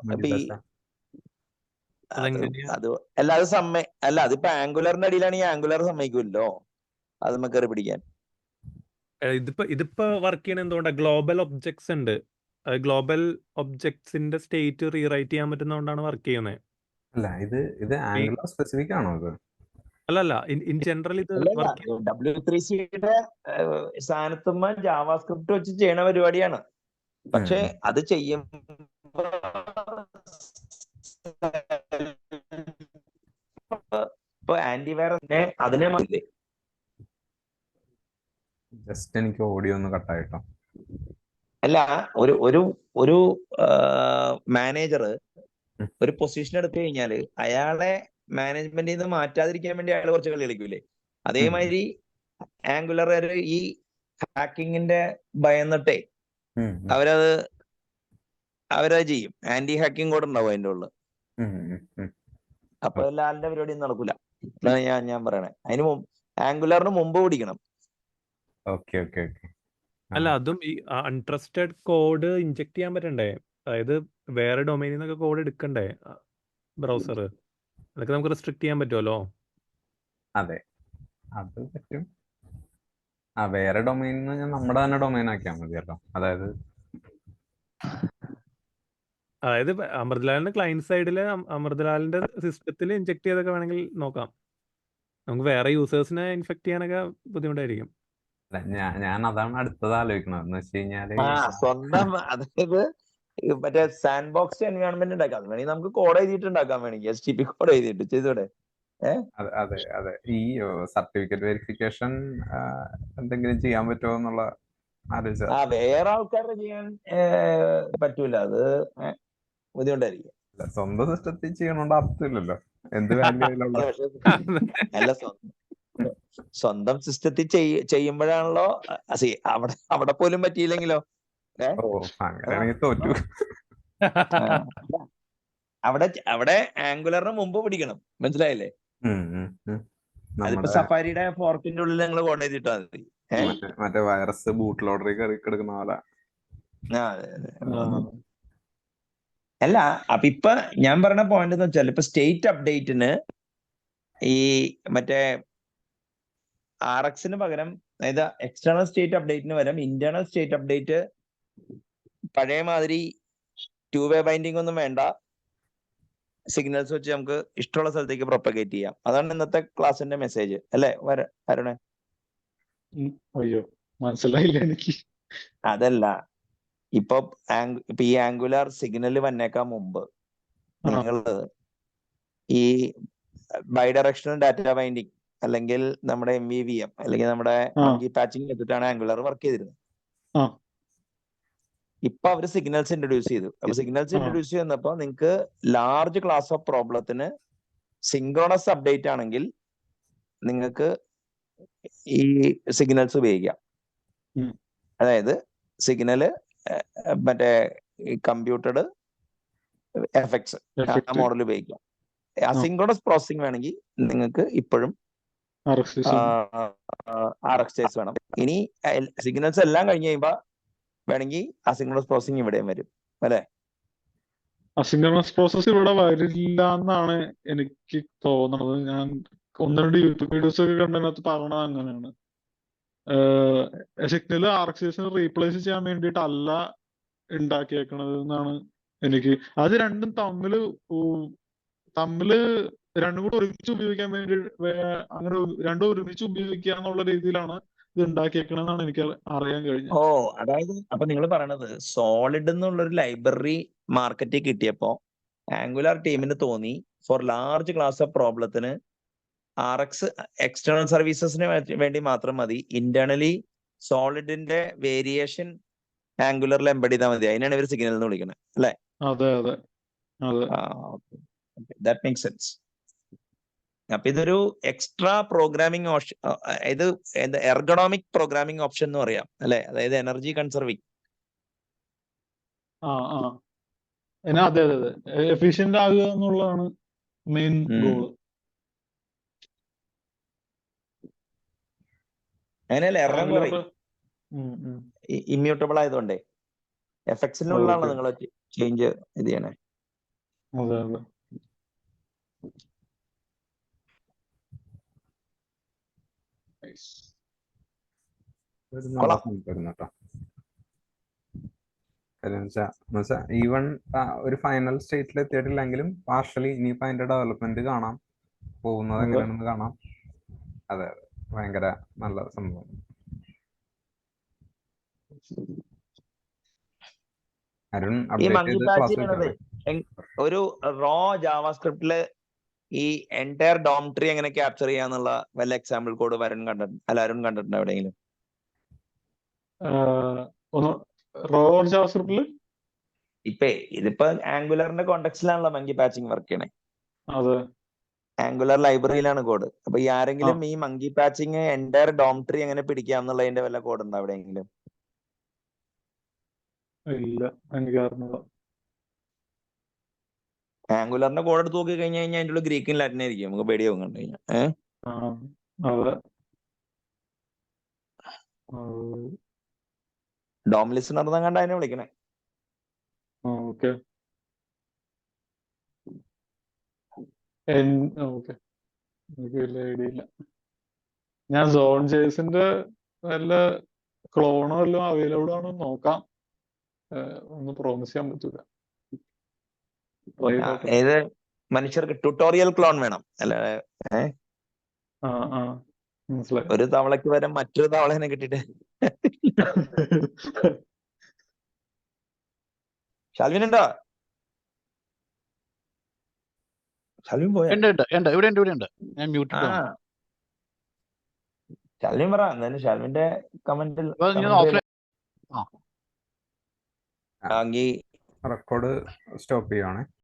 അത് അല്ല, അത് അല്ല, അതിപ്പോ ആംഗുലറിന്റെ അടിയിലാണെങ്കിൽ ആംഗുലർ സമ്മതിക്കുമല്ലോ അത് നമുക്ക് പിടിക്കാൻ. ഇതിപ്പോ വർക്ക് ചെയ്യണ എന്തുകൊണ്ടാ? ഗ്ലോബൽ ഒബ്ജക്ട്സ് ഉണ്ട്, ഗ്ലോബൽ ഒബ്ജക്ട്സിന്റെ സ്റ്റേറ്റ് റീറൈറ്റ് ചെയ്യാൻ പറ്റുന്നതുകൊണ്ടാണ് വർക്ക് ചെയ്യുന്നത്. അല്ല, ഇത് ആംഗുലർ സ്പെസിഫിക് ആണോ ഇത്? അല്ലല്ല, ഇൻ ജനറൽ ഇത് W3Cയുടെ സ്ഥാനത്തുമ്പോ ജാവാസ്ക്രിപ്റ്റ് വെച്ച് ചെയ്യണ പരിപാടിയാണ്. പക്ഷെ അത് ചെയ്യുമ്പോ ഇപ്പൊ ആന്റിവൈറസിനെ അതിനെ ജസ്റ്റ് എനിക്ക് ഓഡിയോ ഒന്ന് കട്ടായിട്ടോ. അല്ല, ഒരു മാനേജർ ഒരു പൊസിഷൻ എടുത്തു കഴിഞ്ഞാല് അയാളെ മാനേജ്മെന്റിൽ നിന്ന് മാറ്റാതിരിക്കാൻ വേണ്ടി അയാൾ കുറച്ച് കളി കളിക്കൂലേ? അതേമാതിരി ആംഗുലർ ഈ ഹാക്കിങ്ങിന്റെ ഭയന്നിട്ടേ അവരത് ചെയ്യും. ആന്റി ഹാക്കിംഗ് കോഡ് ഉണ്ടാവും അതിന്റെ ഉള്ളിൽ. അപ്പൊ ലാലിന്റെ പരിപാടി ഒന്നും നടക്കൂല. ഞാൻ പറയണേ, അതിന് ആംഗുലറിന് മുമ്പ് പിടിക്കണം. അല്ല, അതും ഈ അൺട്രസ്റ്റഡ് കോഡ് ഇൻജെക്ട് ചെയ്യാൻ പറ്റണ്ടേ? അതായത് വേറെ ഡൊമൈനിൽ നിന്നൊക്കെ കോഡ് എടുക്കണ്ടേ ബ്രൗസർ? അതൊക്കെ നമുക്ക് റെസ്ട്രിക്ട് ചെയ്യാൻ പറ്റുമല്ലോ. അതെ, അത് പറ്റും. വേറെ ഡൊമൈൻ നമ്മുടെ തന്നെ ഡൊമൈൻ ആക്കിയാൽ മതിയല്ലോ. അതായത് അമൃതലാലിന്റെ ക്ലയന്റ് സൈഡില് അമൃതലാലിന്റെ സിസ്റ്റത്തിൽ ഇൻജെക്ട് ചെയ്തൊക്കെ വേണമെങ്കിൽ നോക്കാം. നമുക്ക് വേറെ യൂസേഴ്സിനെ ഇൻഫെക്ട് ചെയ്യാനൊക്കെ ബുദ്ധിമുട്ടായിരിക്കും. ഞാൻ അതാണ് അടുത്തത് ആലോചിക്കുന്നത്. എന്ന് വെച്ച് കഴിഞ്ഞാല് സ്വന്തം, അതായത് മറ്റേ സാൻഡ് ബോക്സ് എൻവയോൺമെന്റ് ഉണ്ടാക്കാം. വേണമെങ്കിൽ നമുക്ക് കോഡ് എഴുതിയിട്ട് ഉണ്ടാക്കാൻ വേണമെങ്കിൽ HTTP കോഡ് എഴുതിയിട്ട് ചെയ്തോടെ. അതെ, ഈ സർട്ടിഫിക്കറ്റ് വെരിഫിക്കേഷൻ എന്തെങ്കിലും ചെയ്യാൻ പറ്റുമോ എന്നുള്ള ആലോചിച്ച. വേറെ ആൾക്കാരുടെ ചെയ്യാൻ പറ്റൂല, അത് ബുദ്ധിമുട്ടായിരിക്കും. സ്വന്തം സിസ്റ്റത്തിൽ ചെയ്യണോണ്ട് അർത്ഥമില്ലല്ലോ. എന്ത് വാല്യൂ അല്ല, സ്വന്തം സിസ്റ്റത്തിൽ ചെയ്യുമ്പോഴാണല്ലോ അവിടെ പോലും പറ്റിയില്ലെങ്കിലോ? അങ്ങനെയാണെങ്കിൽ തോറ്റു. ആ. അവിടെ അവിടെ ആംഗുലറിന് മുമ്പ് പിടിക്കണം, മനസ്സിലായില്ലേ? അതിപ്പോ നമ്മുടെ സഫാരിയുടെ ഫോർക്കിന്റെ ഉള്ളിൽ നിങ്ങൾ കോഡ് ചെയ്തിട്ടാ മതി. മറ്റേ വൈറസ് ബൂട്ട് ലോഡറി കയറി കിടക്കുന്ന പോലെ. ആ, അതെ, അതെ. അല്ല, അപ്പൊ ഇപ്പൊ ഞാൻ പറഞ്ഞ പോയിന്റ് എന്ന് വെച്ചാൽ ഇപ്പൊ സ്റ്റേറ്റ് അപ്ഡേറ്റിന് ഈ മറ്റേ RX പകരം, അതായത് എക്സ്റ്റേണൽ സ്റ്റേറ്റ് അപ്ഡേറ്റിന് പകരം ഇന്റേണൽ സ്റ്റേറ്റ് അപ്ഡേറ്റ് പഴയ മാതിരി 2-വേ ബൈൻഡിങ് ഒന്നും വേണ്ട, സിഗ്നൽസ് വെച്ച് നമുക്ക് ഇഷ്ടമുള്ള സ്ഥലത്തേക്ക് പ്രൊപ്പഗേറ്റ് ചെയ്യാം. അതാണ് ഇന്നത്തെ ക്ലാസ്സിന്റെ മെസ്സേജ് അല്ലേ അരുണേ? അയ്യോ, മനസ്സിലായില്ല എനിക്ക്. അതല്ല, ഇപ്പൊ ഈ ആംഗുലാർ സിഗ്നൽ വന്നേക്കാൻ മുമ്പ് നിങ്ങൾ ഈ ബൈഡയറക്ഷണൽ ഡാറ്റ ബൈൻഡിങ് അല്ലെങ്കിൽ നമ്മുടെ MVVM അല്ലെങ്കിൽ നമ്മുടെ മങ്കി പാച്ചിങ് വെച്ചിട്ടാണ് ആംഗുലാർ വർക്ക് ചെയ്തിരുന്നത്. ഇപ്പൊ അവര് സിഗ്നൽസ് ഇൻട്രൊഡ്യൂസ് ചെയ്തു. അപ്പൊ സിഗ്നൽസ് ഇൻട്രൊഡ്യൂസ് ചെയ്യുന്നപ്പോ നിങ്ങൾക്ക് ലാർജ് ക്ലാസ് ഓഫ് പ്രോബ്ലത്തിന് സിങ്ക്രോണസ് അപ്ഡേറ്റ് ആണെങ്കിൽ നിങ്ങൾക്ക് ഈ സിഗ്നൽസ് ഉപയോഗിക്കാം. അതായത് സിഗ്നല് മറ്റേ കമ്പ്യൂട്ടഡ് എഫക്ട്സ് ആ മോഡൽ ഉപയോഗിക്കാം. അസിങ്ക്രോണസ് പ്രോസസിങ് വേണമെങ്കിൽ നിങ്ങൾക്ക് ഇപ്പോഴും RxJS വേണം. ഇനി സിഗ്നൽസ് എല്ലാം കഴിഞ്ഞ് കഴിയുമ്പോ വേണമെങ്കിൽ അസിങ്ക്രോണസ് പ്രോസസിങ് ഇവിടെയും വരും അല്ലെ? അസിങ്ക്രണസ് പ്രോസസ് ഇവിടെ വരില്ല എന്നാണ് എനിക്ക് തോന്നുന്നത്. ഞാൻ 1-2 യൂട്യൂബ് വീഡിയോസ് ഒക്കെ കണ്ടതിനകത്ത് പറഞ്ഞത് അങ്ങനെയാണ്. സിഗ്നൽ RxJS റീപ്ലേസ് ചെയ്യാൻ വേണ്ടിയിട്ടല്ല ഉണ്ടാക്കിയേക്കണത് എന്നാണ് എനിക്ക്. അത് രണ്ടും തമ്മില് രണ്ടും കൂടെ ഒരുമിച്ച് ഉപയോഗിക്കാൻ വേണ്ടി അങ്ങനെ രണ്ടും ഒരുമിച്ച് ഉപയോഗിക്കുക എന്നുള്ള രീതിയിലാണ് ഇത് ഉണ്ടാക്കിയേക്കണെന്നാണ് എനിക്ക് അറിയാൻ കഴിഞ്ഞത്. ഓ, അതായത് അപ്പൊ നിങ്ങൾ പറയണത് സോളിഡ് എന്നുള്ളൊരു ലൈബ്രറി മാർക്കറ്റിൽ കിട്ടിയപ്പോ ആംഗുലാർ ടീമിന് തോന്നി ഫോർ ലാർജ് ക്ലാസ് ഓഫ് പ്രോബ്ലത്തിന് RX എക്സ്റ്റേണൽ സർവീസസിന് വേണ്ടി മാത്രം മതി, ഇന്റേണലി സോളിഡിന്റെ വേരിയേഷൻ ആംഗുലറിൽ എംബഡ് ചെയ്താൽ മതി. അതിനാണ് ഇവർ സിഗ്നൽ എന്ന് വിളിക്കുന്നത് അല്ലെ? അതെ അതെ അതെ. That makes sense. അപ്പൊ ഇതൊരു എക്സ്ട്രാ പ്രോഗ്രാമിംഗ് ഓപ്ഷൻ, ഇത് എർഗണോമിക് പ്രോഗ്രാമിംഗ് ഓപ്ഷൻ എന്ന് പറയാം അല്ലെ? അതായത് എനർജി കൺസർവിങ്. അതെ അതെ അതെ, എഫിഷ്യന്റ് ആകുക എന്നുള്ളതാണ് മെയിൻ ഗോൾ. അങ്ങനെയല്ല, എറർ കുറയും, ഇമ്മ്യൂട്ടബിൾ ആയതുകൊണ്ടേ. എഫക്ട്സിനുള്ളതാണല്ലോ നിങ്ങൾ ചേഞ്ച് ഇത് ചെയ്യണേ. അതെ അതെ. ഈവൺ ഒരു ഫൈനൽ സ്റ്റേറ്റിൽ എത്തിയിട്ടില്ലെങ്കിലും പാർഷ്യലി ഇനിയിപ്പോ അതിന്റെ ഡെവലപ്മെന്റ് കാണാം, പോകുന്നത് എങ്ങനെയാണെന്ന് കാണാം. അതെ അതെ, ഭയങ്കര നല്ല സംഭവം. അരുൺ ഒരു റോ ജാവാസ്ക്രിപ്റ്റില് ഈ എൻറ്റയർ ഡോം ട്രീ എങ്ങനെ ക്യാപ്ചർ ചെയ്യാന്നുള്ള വല്ല എക്സാമ്പിൾ കോഡ് അരുൺ കണ്ടിട്ടുണ്ട് എവിടെയെങ്കിലും? ഇതിപ്പോ ആംഗുലറിന്റെ കോണ്ടെക്സ്റ്റിലാണല്ലോ മങ്കി പാച്ചിങ് വർക്ക് ചെയ്യണേ. ആംഗുലർ ലൈബ്രറിയിലാണ് കോഡ്. അപ്പൊ ഈ ആരെങ്കിലും ഈ monkey patching entire DOM tree എങ്ങനെ പിടിക്കാം എന്നുള്ളതിന്റെ വല്ല കോഡ് ഉണ്ടോ എവിടെയെങ്കിലും? ഇല്ല, എനിക്ക് ആംഗുലറിന്റെ കോഡ് എടുത്ത് നോക്കി കഴിഞ്ഞു കഴിഞ്ഞാൽ അതിന്റെ ഉള്ള ഗ്രീക്കും ലാറ്റിനും ആയിരിക്കും. നമുക്ക് പേടിയാവും കണ്ടു കഴിഞ്ഞാൽ. ഡോം ലിസണർ കണ്ട അതിനെ വിളിക്കണേ. ഓക്കെ. എനിക്ക് വലിയ ഐഡിയ ഇല്ല. ഞാൻ Zone.js-ന്റെ വല്ല ക്ലോണോ വല്ലതും അവൈലബിൾ ആണോ നോക്കാം. ഒന്നും പ്രോമിസ് ചെയ്യാൻ പറ്റൂല. ഏത് മനുഷ്യർക്ക് ട്യൂട്ടോറിയൽ ക്ലോൺ വേണം അല്ലെ? മനസ്സിലായി. ഒരു തവളയ്ക്ക് വരാൻ മറ്റൊരു തവളനെ കിട്ടിട്ട്. ഷാൽവിൻ ഉണ്ടോ? ഷാൽവിൻ പോയാ? ഇവിടെ ഉണ്ട്. ഞാൻ മ്യൂട്ടഡ് ആണ്. ഷാൽവിൻ പറ എന്തായാലും. ഷാൽവിന്റെ കമന്റിൽ റെക്കോർഡ് സ്റ്റോപ്പ് ചെയ്യുവാണേ.